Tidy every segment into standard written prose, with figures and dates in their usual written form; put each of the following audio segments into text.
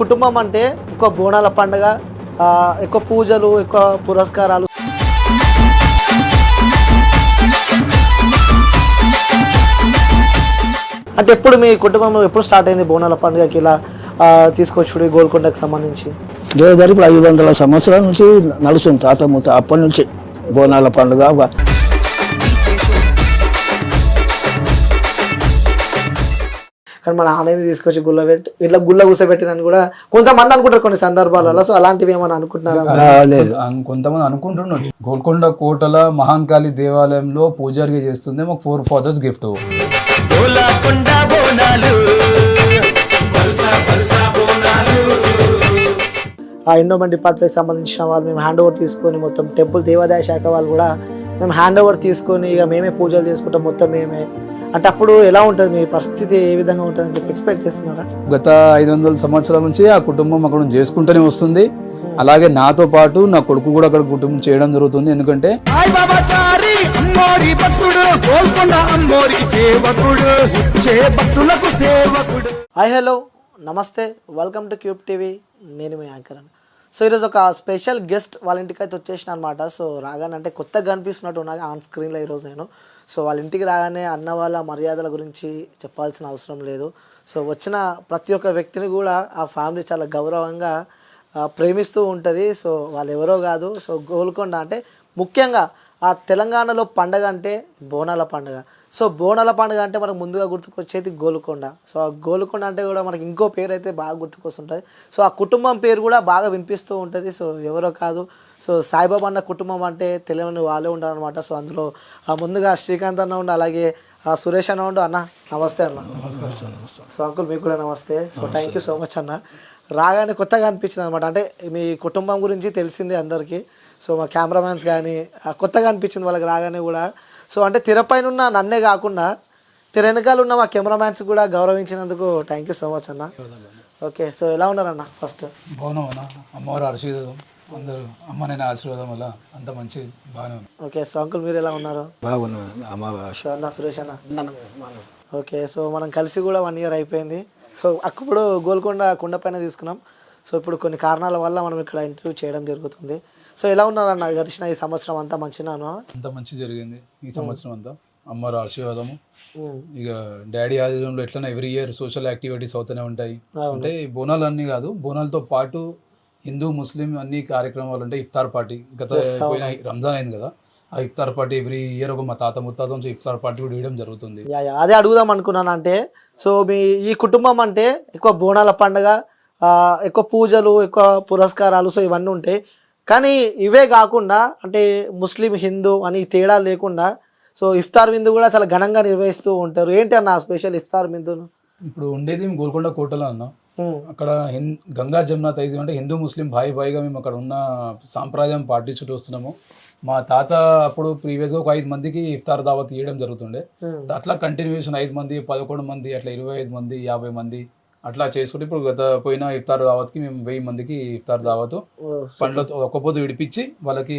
కుటుంబం అంటే ఎక్కువ బోనాల పండుగ, ఎక్కువ పూజలు, ఎక్కువ పురస్కారాలు. అంటే ఎప్పుడు మీ కుటుంబంలో ఎప్పుడు స్టార్ట్ అయింది బోనాల పండుగకి ఇలా తీసుకొచ్చుడు గోల్కొండకు సంబంధించి? ఇప్పుడు 500 సంవత్సరాల నుంచి నడుస్తుంది తాత ముత్త అప్పటి నుంచి బోనాల పండుగ. కానీ మన ఆలయాన్ని తీసుకొచ్చి ఇట్లా గుళ్ళ కూర్చోబెట్టినని కూడా కొంతమంది అనుకుంటారు కొన్ని సందర్భాలలో. సో అలాంటివి ఏమైనా అనుకుంటున్నారా? కొంతమంది అనుకుంటున్నారు. గోల్కొండ కోటల మహాంకాళి దేవాలయంలో పూజారిగా చేస్తుంది మాకు 4 ఫాదర్స్ గిఫ్ట్. ఆ ఎండోమెంట్ డిపార్ట్మెంట్కి సంబంధించిన వాళ్ళు మేము హ్యాండ్ ఓవర్ తీసుకొని మొత్తం టెంపుల్ దేవాదాయ శాఖ వాళ్ళు కూడా మేము హ్యాండ్ ఓవర్ తీసుకొని ఇక మేమే పూజలు చేసుకుంటాం మొత్తం మేమే. అంటే అప్పుడు ఎలా ఉంటుంది, మీ పరిస్థితి ఏ విధంగా ఉంటుంది అని చెప్పి ఎక్స్పెక్ట్ చేస్తున్నారా? గత 500 సంవత్సరాల నుంచి ఆ కుటుంబం అక్కడ చేసుకుంటూనే వస్తుంది. అలాగే నాతో పాటు నా కొడుకు కూడా అక్కడ కుటుంబం చేయడం జరుగుతుంది. ఎందుకంటే హాయ్ హలో నమస్తే, వెల్కమ్ టు క్యూబ్ టీవీ. నేను మీ యాంకర్ అని. సో ఈరోజు ఒక స్పెషల్ గెస్ట్ వాళ్ళ ఇంటికి అయితే వచ్చేసిన అనమాట. సో రాగానే అంటే కొత్తగా కనిపిస్తున్నట్టు ఉన్నాను ఆన్ స్క్రీన్లో ఈరోజు నేను. సో వాళ్ళ ఇంటికి రాగానే అన్న వాళ్ళ మర్యాదల గురించి చెప్పాల్సిన అవసరం లేదు. సో వచ్చిన ప్రతి ఒక్క వ్యక్తిని కూడా ఆ ఫ్యామిలీ చాలా గౌరవంగా ప్రేమిస్తూ ఉంటుంది. సో వాళ్ళు ఎవరో కాదు, సో గోల్కొండ అంటే ముఖ్యంగా ఆ తెలంగాణలో పండగ అంటే బోనాల పండుగ. సో బోనాల పండుగ అంటే మనకు ముందుగా గుర్తుకొచ్చేది గోల్కొండ. సో ఆ గోల్కొండ అంటే కూడా మనకి ఇంకో పేరు అయితే బాగా గుర్తుకొస్తుంటుంది. సో ఆ కుటుంబం పేరు కూడా బాగా వినిపిస్తూ ఉంటుంది. సో ఎవరో కాదు, సో సాయిబాబా అన్న కుటుంబం అంటే తెలియని వాళ్ళే ఉండాలన్నమాట. సో అందులో ముందుగా శ్రీకాంత్ అన్న ఉండి, అలాగే సురేష్ అన్న ఉండు. అన్న నమస్తే అన్న. సో అంకుల్ మీకు కూడా నమస్తే. So thank you so much అన్న. రాగానే కొత్తగా అనిపించింది అనమాట. అంటే మీ కుటుంబం గురించి తెలిసింది అందరికీ. సో మా కెమెరామ్యాన్స్ కానీ కొత్తగా అనిపించింది వాళ్ళకి రాగానే కూడా. సో అంటే తెరపైన ఉన్న నన్నే కాకుండా తెర వెనకాల ఉన్న మా కెమెరామ్యాన్స్ కూడా గౌరవించినందుకు థ్యాంక్ యూ సో మచ్ అన్న. ఓకే, సో ఎలా ఉన్నారన్న? ఫస్ట్ బాగున్నాం అన్న, అమ్మవారి ఆశీర్వాదం, అందరూ అమ్మ నేను ఆశీర్వాదం వల్ల అంత మంచి బాగానే ఉంది. ఓకే, సో అంకుల్ మీరు ఎలా ఉన్నారు? బాగున్నాను అన్న సురేష్ అన్న. ఓకే, సో మనం కలిసి కూడా 1 year అయిపోయింది. సో అప్పుడు గోల్కొండ కొండపైన తీసుకున్నాం. సో ఇప్పుడు కొన్ని కారణాల వల్ల మనం ఇక్కడ ఇంటర్వ్యూ చేయడం జరుగుతుంది. సో ఎలా ఉన్నారన్న గడిచిన ఈ సంవత్సరం అంతా? మంచిగా అంత మంచి జరిగింది ఈ సంవత్సరం అంతా, అమ్మవారి ఆశీర్వాదము. ఇక డాడీ ఆధ్వర్యంలో ఎట్లన్నా ఎవ్రీ ఇయర్ సోషల్ యాక్టివిటీస్ అవుతూనే ఉంటాయి. అంటే బోనాలు అన్నీ కాదు, బోనాలతో పాటు హిందూ ముస్లిం అన్ని కార్యక్రమాలు ఉంటాయి. ఇఫ్తార్ పార్టీ గత పోయిన రంజాన్ అయింది కదా, ఆ ఇఫ్తార్ పార్టీ ఎవ్రీ ఇయర్ ఒక మా తాత ముత్తాత ఇఫ్తార్ పార్టీ కూడా వేయడం జరుగుతుంది. అదే అడుగుదాం అనుకున్నాను. అంటే సో మీ ఈ కుటుంబం అంటే ఎక్కువ బోనాల పండుగ, ఎక్కువ పూజలు, ఎక్కువ పురస్కారాలు, సో ఇవన్నీ ఉంటాయి. కానీ ఇవే కాకుండా అంటే ముస్లిం హిందూ అని తేడా లేకుండా సో ఇఫ్తార్ విందు కూడా చాలా ఘనంగా నిర్వహిస్తూ ఉంటారు. ఏంటి అన్న స్పెషల్ ఇఫ్తార్ విందును? ఇప్పుడు ఉండేది గోల్కొండ కోటలో అన్న. అక్కడ గంగా జమున తైజీ అంటే హిందూ ముస్లిం భాయిగా మేము అక్కడ ఉన్న సాంప్రదాయం పాటించుతూ వస్తున్నాము. మా తాత అప్పుడు ప్రీవియస్గా ఒక 5 మందికి ఇఫ్తార్ దావత్ ఇవ్వడం జరుగుతుండే. అట్లా కంటిన్యూషన్ 5 మంది, 11 మంది, అట్లా 25 మంది, 50 మంది అట్లా చేసుకుంటే ఇప్పుడు గత పోయిన ఇఫ్తార్ దావత్కి మేము 1000 మందికి ఇఫ్తార్ దావత్ పండ్లతో ఒక్క పొద్దు విడిపించి వాళ్ళకి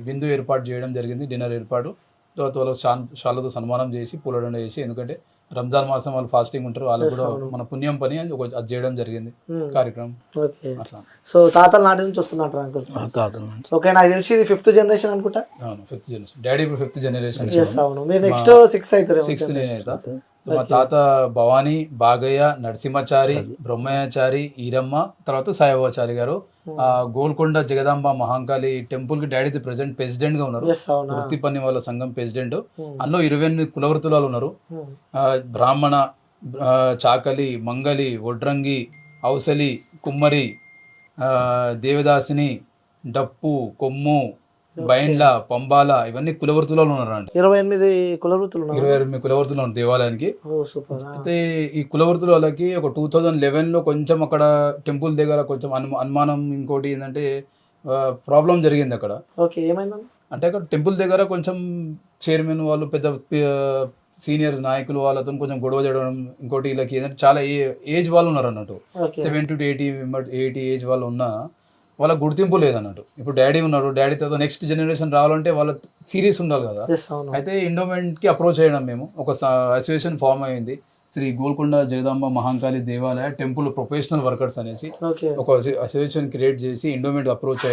విందు ఏర్పాటు చేయడం జరిగింది, డిన్నర్ ఏర్పాటు. తర్వాత వాళ్ళకి షాలతో సన్మానం చేసి పూలదండ చేసి, ఎందుకంటే రంజాన్ మాసం వాళ్ళు ఫాస్టింగ్ ఉంటారు, వాళ్ళకి కూడా మన పుణ్యం పని అని అది చేయడం జరిగింది కార్యక్రమం. అట్లా సో తాతల నాటి నుంచి వస్తున్నట్టు అంకుల్? ఓకే, నాకు తెలిసి ఇది 5th జనరేషన్ అనుకుంటా. అవును, 5th జనరేషన్. డాడీ ఇప్పుడు 5th జనరేషన్. అవును, మీరు నెక్స్ట్ 6th అవుతారు. 6th నేనైతా. మా తాత భవానీ, బాగయ్య, నరసింహాచారి, బ్రహ్మయ్యాచారి, ఈరమ్మ, తర్వాత సాయిబాబాచారి గారు గోల్కొండ జగదాంబ మహాంకాళి టెంపుల్ కి డాడీ ప్రెసిడెంట్ గా ఉన్నారు. వృత్తి పని వాళ్ళ సంఘం ప్రెసిడెంట్. అందులో 28 కులవృత్తులు ఉన్నారు. బ్రాహ్మణ, చాకలి, మంగలి, వడ్రంగి, ఔసలి, కుమ్మరి, దేవదాసిని, డప్పు, కొమ్ము, బైండ్ల, పంబాల, ఇవన్నీ కులవృత్తులలో ఉన్నారండి. 28 కులవృత్తులు 28 కులవృత్తులు ఉన్నారు దేవాలయానికి. అయితే ఈ కులవృత్తుల వాళ్ళకి ఒక 2011లో కొంచెం అక్కడ టెంపుల్ దగ్గర కొంచెం అనుమానం, ఇంకోటి ఏంటంటే ప్రాబ్లం జరిగింది అక్కడ. అంటే అక్కడ టెంపుల్ దగ్గర కొంచెం చైర్మన్ వాళ్ళు, పెద్ద సీనియర్స్ నాయకులు వాళ్ళతో కొంచెం గొడవ చేయడం. ఇంకోటి వీళ్ళకి ఏంటంటే చాలా ఏజ్ వాళ్ళు ఉన్నారు అన్నట్టు, 70 to 80 ఏజ్ వాళ్ళు ఉన్నా వాళ్ళ గుర్తింపు లేదన్నట్టు. ఇప్పుడు డాడీ ఉన్నాడు, డాడీ తర్వాత నెక్స్ట్ జనరేషన్ రావాలంటే వాళ్ళ సీరియస్ ఉండాలి కదా. అయితే ఎండోమెంట్కి అప్రోచ్ చేయడం, మేము ఒక అసోసియేషన్ ఫామ్ అయింది, శ్రీ గోల్కొండ జగదాంబ మహాంకాళి దేవాలయ టెంపుల్ ప్రొఫెషనల్ వర్కర్స్ అనేసి ఓకే ఒక అసోసియేషన్ క్రియేట్ చేసి ఎండోమెంట్ అప్రోచ్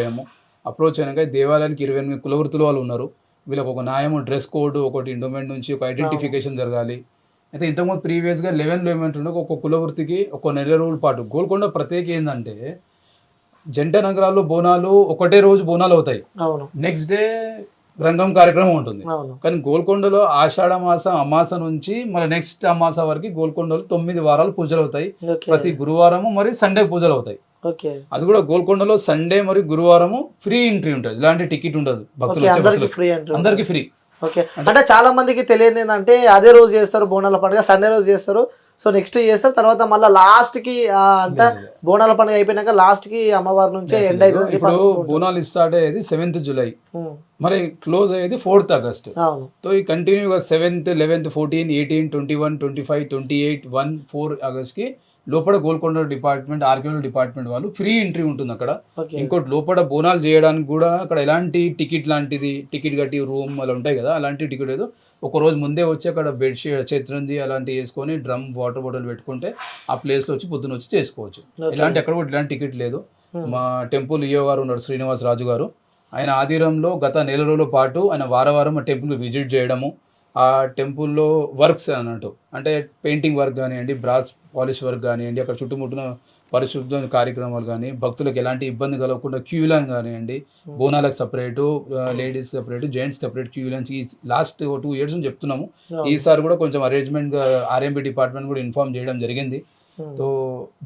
అయినాక దేవాలయానికి 28 కులవృత్తుల వాళ్ళు ఉన్నారు. వీళ్ళకి ఒక న్యాయం, డ్రెస్ కోడ్, ఒకటి ఎండోమెంట్ నుంచి ఒక ఐడెంటిఫికేషన్ జరగాలి. అయితే ఇంతకుముందు ప్రీవియస్గా 11 ఏమంటుండే ఒక కులవృత్తికి ఒక నెల రోజుల పాటు. గోల్కొండ ప్రత్యేక ఏంటంటే జంట నగరాల్లో బోనాలు ఒకటే రోజు బోనాలు అవుతాయి, అవును నెక్స్ట్ డే రంగం కార్యక్రమం ఉంటుంది. అవును కానీ గోల్కొండలో ఆషాఢ మాసం అమాస నుంచి మళ్ళీ నెక్స్ట్ అమాస వరకు గోల్కొండలో 9 వారాలు పూజలు అవుతాయి. ఓకే ప్రతి గురువారము మరి సండే పూజలు అవుతాయి. ఓకే అది కూడా గోల్కొండలో సండే మరియు గురువారము ఫ్రీ ఎంట్రీ ఉంటుంది, ఇలాంటి టికెట్ ఉండదు. భక్తులు వచ్చే అందరికి భక్తులు ఫ్రీ అంటారు. అందరికి ఫ్రీ. ఓకే అంటే చాలా మందికి తెలియదు ఏంటంటే అదే రోజు చేస్తారు బోనాల పండుగ, సండే రోజు చేస్తారు, సో నెక్స్ట్ చేస్తారు, తర్వాత మళ్ళీ లాస్ట్ కి అంతా బోనాల పండుగ అయిపోయినాక లాస్ట్ కి అమ్మవారి నుంచి ఎండ్ అవుతుంది. ఇప్పుడు బోనాలు స్టార్ట్ అయ్యేది 7th జూలై, మరి క్లోజ్ అయ్యేది 4th ఆగస్ట్. అవును సో ఈ కంటిన్యూగా 7th, 11th, 14, 18, 21, 25, 28, 1, 4 ఆగస్ట్ కి లోపల గోల్కొండ డిపార్ట్మెంట్, ఆర్కియాలజీ డిపార్ట్మెంట్ వాళ్ళు ఫ్రీ ఎంట్రీ ఉంటుంది అక్కడ. ఓకే ఇంకోటి లోపల బోనాలు చేయడానికి కూడా అక్కడ ఎలాంటి టికెట్ లాంటిది, టికెట్ కట్టి రూమ్ అలా ఉంటాయి కదా, అలాంటి టికెట్ లేదు. ఒక రోజు ముందే వచ్చి అక్కడ బెడ్షీట్, చిత్రంజి అలాంటివి వేసుకొని డ్రమ్, వాటర్ బాటిల్ పెట్టుకుంటే ఆ ప్లేస్లో వచ్చి పొద్దున వచ్చి చేసుకోవచ్చు. ఇలాంటి అక్కడ కూడా ఇలాంటి టికెట్ లేదు. మా టెంపుల్ ఈయో గారు ఉన్నారు, శ్రీనివాస్ రాజు గారు, ఆయన ఆధీనంలో గత నెల రోజుల పాటు ఆయన వారం ఆ టెంపుల్ విజిట్ చేయడము, ఆ టెంపుల్లో వర్క్స్ అన్నట్టు అంటే పెయింటింగ్ వర్క్ కానివ్వండి, బ్రాస్ పాలిష్ వర్క్ కానివ్వండి, అక్కడ చుట్టుముట్టిన పరిశుద్ధ కార్యక్రమాలు కానీ, భక్తులకు ఎలాంటి ఇబ్బంది కలగకుండా క్యూ లైన్ కానివ్వండి, బోనాలకు separate, ladies separate, gents separate queue lines ఈ లాస్ట్ 2 years నుంచి చెప్తున్నాము. ఈసారి కూడా కొంచెం అరేంజ్మెంట్గా ఆర్ఎంబి డిపార్ట్మెంట్ కూడా ఇన్ఫార్మ్ చేయడం జరిగింది. సో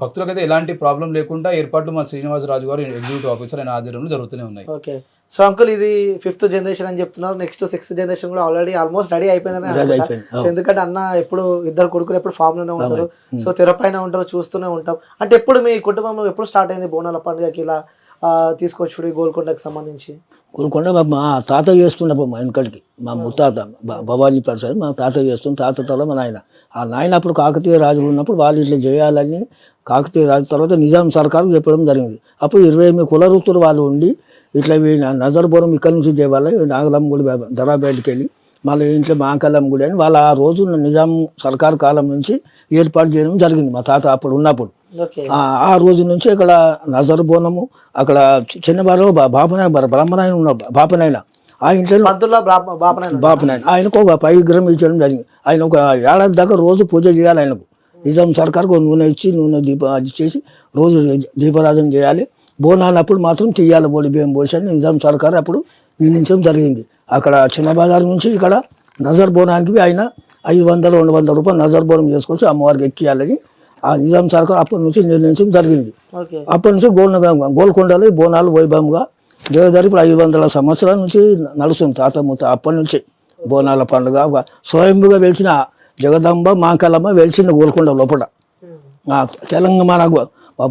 భక్తులకైతే ఎలాంటి ప్రాబ్లం లేకుండా ఏర్పాట్లు మా శ్రీనివాస రాజు గారు ఎగ్జిక్యూటివ్ ఆఫీసర్ ఆయన ఆధ్వర్యంలో జరుగుతూనే ఉన్నాయి. ఓకే సో అంకుల్ ఇది 5th జనరేషన్ అని చెప్తున్నారు, నెక్స్ట్ 6th జనరేషన్ కూడా ఆల్రెడీ ఆల్మోస్ట్ రెడీ అయిపోయిందని అనుకుంటా. సో ఎందుకంటే అన్న ఎప్పుడు ఇద్దరు కొడుకులు ఎప్పుడు ఫామ్ లోనే ఉంటారు, సో తెరపైన ఉంటారు, చూస్తూనే ఉంటాం. అంటే ఎప్పుడు మీ కుటుంబంలో ఎప్పుడు స్టార్ట్ అయింది బోనాల పండుగకి ఇలా తీసుకొచ్చుడు గోల్కొండకి సంబంధించి? గోల్కొండ మా తాత చేస్తున్నప్పుడు మా వెనకడికి, మా ముత్తాత భవానీ ప్రసాద్ మా తాత చేస్తున్న, తాత తర్వాత మా నాయన. ఆ నాయన అప్పుడు కాకతీయ రాజులు ఉన్నప్పుడు వాళ్ళు ఇట్లా చేయాలని కాకతీయ రాజు తర్వాత నిజాం సర్కారు చెప్పడం జరిగింది. అప్పుడు 28 కుల వృత్తులు వాళ్ళు ఉండి ఇట్లా నజర్పురం ఇక్కడ నుంచి దేవాల నాగలమ్మ గుడి దరాబేటకి వెళ్ళి మళ్ళీ ఇంట్లో మాంకలమ్మ గుడి అని వాళ్ళు ఆ రోజు నిజాం సర్కారు కాలం నుంచి ఏర్పాటు చేయడం జరిగింది మా తాత అప్పుడు ఉన్నప్పుడు. ఆ రోజు నుంచి ఇక్కడ నజర్ బోనము అక్కడ చిన్నవారు బాపనాయన బ్రహ్మనాయన ఉన్న బాపనాయన ఆ ఇంట్లో బాపనాయన ఆయనకు ఒక 5 విగ్రహం ఇచ్చడం జరిగింది. ఆయన ఒక ఏడాది దాకా రోజు పూజ చేయాలి. ఆయనకు నిజాం సర్కార్కు నూనె ఇచ్చి నూనె అది చేసి రోజు దీపారాధన చేయాలి. బోనాలప్పుడు మాత్రం తీయాలి, బోడి బియ్యం పోసి అని నిజాం సర్కార్ అప్పుడు నిర్ణయించడం జరిగింది. అక్కడ చిన్న బజార్ నుంచి ఇక్కడ నజర్ బోనానికి ఆయన 500-200 రూపాయలు నజర్ బోనం చేసుకొచ్చి అమ్మవారికి ఎక్కియాలని ఆ నిజాం సర్కార్ అప్పటి నుంచి నిర్ణయించడం జరిగింది. అప్పటి నుంచి గోల్కొండలో బోనాలు వైభవంగా దేవదారి ఇప్పుడు 500 సంవత్సరాల నుంచి నడుస్తుంది. తాత ముత్త అప్పటి నుంచి బోనాల పండుగ స్వయంగా వెలిచిన జగదాంబ మాంకాలమ్మ వెలిచిన గోల్కొండ లోపల. తెలంగాణ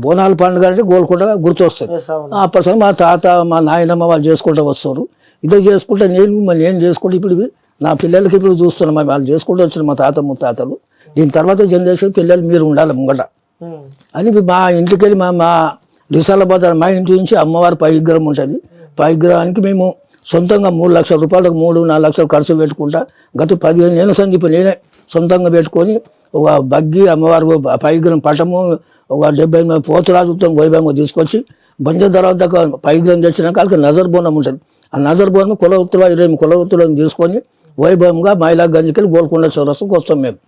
బోనాల పండుగ అంటే గోల్కొండ గుర్తొస్తుంది. అప్పటి మా తాత మా నాయనమ్మ వాళ్ళు చేసుకుంటూ వస్తారు. ఇదే చేసుకుంటే నేను చేసుకుంటే ఇప్పుడు నా పిల్లలకి ఇప్పుడు చూస్తున్నాం, వాళ్ళు చేసుకుంటూ వచ్చిన మా తాత ముత్తాతలు. దీని తర్వాత జనరేషన్ పిల్లలు మీరు ఉండాలి ముంగట అని మా ఇంటికి వెళ్ళి మా విశాలాబాద్ మా ఇంటి నుంచి అమ్మవారి 5 విగ్రహం ఉంటుంది. 5 విగ్రహానికి మేము సొంతంగా 3 లక్షల రూపాయలకు 3-4 లక్షలు ఖర్చు పెట్టుకుంటా గత 15 ఏళ్ళ సంది ఇప్పుడు నేనే సొంతంగా పెట్టుకొని ఒక బగ్గి అమ్మవారి 5 విగ్రహం పటము ఒక 70 పోతురాజుతో వైభవంగా తీసుకొచ్చి బంజారాబాద్ దాకా 5 విగ్రహం తెచ్చినాక వాళ్ళకి నజర్ బోనం ఉంటుంది. ఆ నజర్ బోనం కులవృత్తులు 28 కులవృత్తులను తీసుకొని వైభవంగా మైలాగంజ్కి గోల్కొండ చౌరస్తాకు వస్తాం మేము.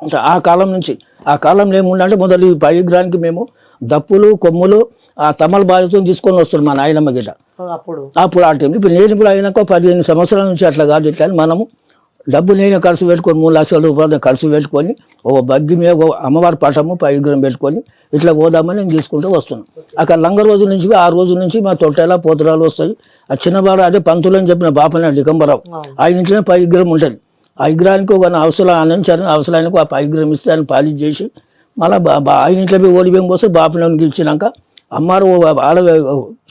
అంటే ఆ కాలంలో ఏముందంటే మొదలు ఈ 5 విగ్రహానికి మేము దప్పులు కొమ్ములు ఆ తమల బాధ్యతను తీసుకొని వస్తాం మా నాయనమ్మ గిట అప్పుడు ఆ టైంలో. ఇప్పుడు నేను ఇప్పుడు అయినాక 15 సంవత్సరాల నుంచి అట్లా కాదు. ఇట్లా మనము డబ్బు నేనే ఖర్చు పెట్టుకొని 3 లక్షల రూపాయలు ఖర్చు పెట్టుకొని ఒక బగ్గి మీద అమ్మవారి పటము 5 విగ్రహం పెట్టుకొని ఇట్లా పోదామని నేను తీసుకుంటూ వస్తున్నాను. అక్కడ లంగ రోజుల నుంచి ఆ రోజు నుంచి మా తొట్టెల పోతురాలు వస్తాయి. ఆ చిన్నవాడు అదే పంతులు అని చెప్పిన బాపన లికంబరావు ఆయన ఇంట్లోనే 5 విగ్రహం ఉంటుంది. ఆ విగ్రహానికి ఒక అవసరానికి ఆ 5 విగ్రహం ఇస్తే ఆయన పాలిష్ చేసి మళ్ళీ ఆయన ఇంట్లో పోయి ఓడిపోయి పోస్తే బాపనకి ఇచ్చినాక అమ్మారు ఆడ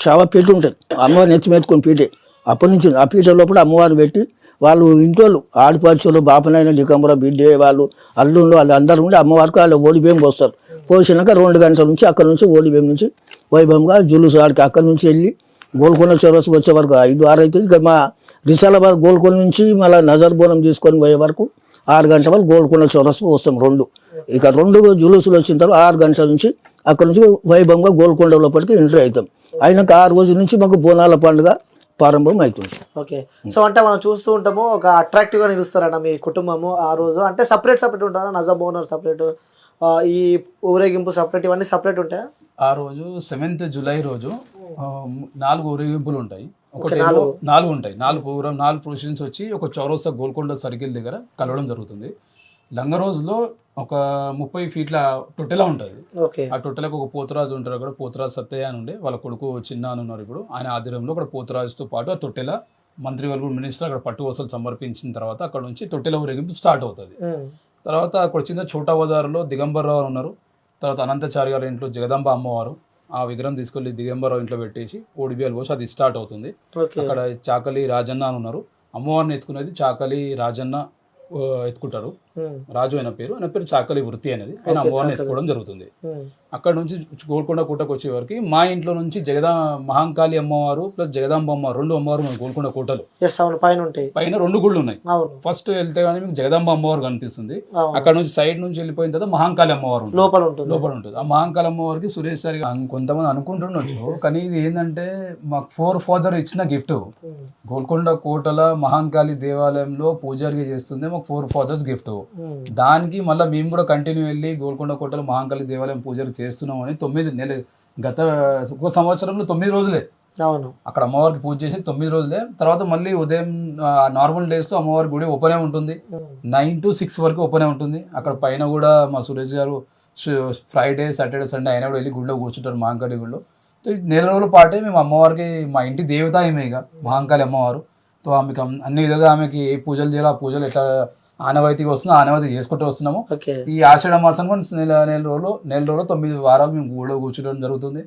శావ పీట ఉంటుంది, అమ్మవారు నెత్తి మెత్తుకొని పీటే. అప్పటి నుంచి ఆ పీట లోపల అమ్మవారు పెట్టి వాళ్ళు ఇంట్లో ఆడిపడుచులు బాపనైన లికంబరావు బిడ్డే వాళ్ళు అల్లుళ్ళు వాళ్ళు అందరూ ఉండి అమ్మవారికి వాళ్ళు ఓడిపోయి పోస్తారు. పోసినాక 2 గంటల నుంచి అక్కడ నుంచి ఓడిపోయి నుంచి వైభవంగా జులుసు ఆడికి అక్కడ నుంచి వెళ్ళి గోల్కొండ చౌరస్తాకు వచ్చే వరకు 5-6 అవుతుంది. ఇక మా విశాలాబాద్ గోల్కొండ నుంచి మళ్ళీ నజర్ బోనం తీసుకొని పోయే వరకు 6 గంటల వరకు గోల్కొండ చౌరస్తా వస్తాం 2. ఇక 2 జులూసులు వచ్చిన తర్వాత 6 గంటల నుంచి అక్కడ నుంచి వైభవంగా గోల్కొండ లోపలికి ఎంట్రీ అవుతాం. అయినాక 6 రోజుల నుంచి మాకు బోనాల పండుగ ప్రారంభం అవుతుంది. ఓకే. సో అంటే మనం చూస్తూ ఉంటాము ఒక అట్రాక్టివ్ గా నిలుస్తారట మీ కుటుంబము ఆ రోజు. అంటే సపరేట్ ఉంటారా? నజర్ బోనర్ సపరేట్, ఈ ఊరేగింపు సపరేట్, ఇవన్నీ సపరేట్ ఉంటాయా? ఆ రోజు 7th జూలై రోజు 4 ఊరేగింపులు ఉంటాయి. ఒకటి 4 ఉంటాయి. 4 ప్రొసెషన్స్ వచ్చి ఒక చౌరస్తా గోల్కొండ సర్కిల్ దగ్గర కలవడం జరుగుతుంది. లంగ రోజులో ఒక 30 ఫీట్ల తొట్టెల ఉంటుంది. ఆ తొట్టెలకు ఒక పోతురాజు ఉంటారు. అక్కడ పోతురాజు సత్తయ్య అని ఉండే వాళ్ళ కొడుకు చిన్న అని ఉన్నారు. ఇప్పుడు ఆయన ఆధ్వర్యంలో అక్కడ పోతురాజుతో పాటు ఆ తొట్టెల మంత్రివర్గ మినిస్టర్ అక్కడ పట్టు వసూలు సమర్పించిన తర్వాత అక్కడ నుంచి తొట్టెల ఊరేగింపు స్టార్ట్ అవుతుంది. తర్వాత అక్కడ వచ్చిన చోటా బజార్లో దిగంబర్రావు ఉన్నారు. తర్వాత అనంతచారి గారి ఇంట్లో జగదాంబ అమ్మవారు, ఆ విగ్రహం తీసుకెళ్లి దిగంబరరావు ఇంట్లో పెట్టేసి ఓడిబిఎల్ పోసి అది స్టార్ట్ అవుతుంది. అక్కడ చాకలి రాజన్న అని ఉన్నారు. అమ్మవారిని ఎత్తుకునేది చాకలి రాజన్న ఎత్తుకుంటారు. రాజు ఆయన పేరు చాకలి వృత్తి అనేది, ఆయన అమ్మవారిని ఎత్తుకోవడం జరుగుతుంది. అక్కడ నుంచి గోల్కొండ కోటకు వచ్చే వరకు మా ఇంట్లో నుంచి మహాంకాళి అమ్మవారు ప్లస్ జగదాంబ అమ్మవారు 2 అమ్మవారు గోల్కొండ కోటలు పైన 2 గుళ్ళు ఉన్నాయి. ఫస్ట్ వెళ్తే కానీ మీకు జగదాంబ అమ్మవారు కనిపిస్తుంది. అక్కడ నుంచి సైడ్ నుంచి వెళ్ళిపోయిన తర్వాత మహాంకాళి అమ్మవారు లోపల ఉంటుంది. ఆ మహాంకాళి అమ్మవారికి సురేష్ సార్ కొంతమంది అనుకుంటుండొచ్చు, కానీ ఇది ఏంటంటే మాకు 4 ఫాదర్ ఇచ్చిన గిఫ్ట్. గోల్కొండ కోటల మహాంకాళి దేవాలయంలో పూజారిగా చేస్తుంది మాకు 4 ఫాదర్స్ గిఫ్ట్. దానికి మళ్ళీ మేము కూడా కంటిన్యూ వెళ్ళి గోల్కొండ కోటల మహాంకాళి దేవాలయం పూజలు చేస్తున్నాం అని 9 నెలలు, గత ఒక సంవత్సరంలో 9 రోజులే అక్కడ అమ్మవారికి పూజ చేసి 9 రోజులే. తర్వాత మళ్ళీ ఉదయం నార్మల్ డేస్ లో అమ్మవారి గుడి ఓపెన్ ఉంటుంది. 9 to 6 వరకు ఓపెన్ ఉంటుంది. అక్కడ పైన కూడా మా సురేష్ గారు ఫ్రైడే సాటర్డే సండే అయినా కూడా వెళ్ళి గుడిలో కూర్చుంటారు మహాంకాళి గుడిలో. నెల రోజుల పాటే మేము అమ్మవారికి, మా ఇంటి దేవత ఈమె ఇక మహాంకాళి అమ్మవారు. తో ఆమెకి అన్ని విధంగా ఆమెకి ఏ పూజలు చేయాలో ఆ పూజలు ఎట్లా ఆనవాయితీగా వస్తుందో ఆనవాయితీ చేసుకుంటూ వస్తున్నాము. ఈ ఆషాఢ మాసం నెల రోజులు 9 వారాలు మేము గుడిలో కూర్చోవడం జరుగుతుంది.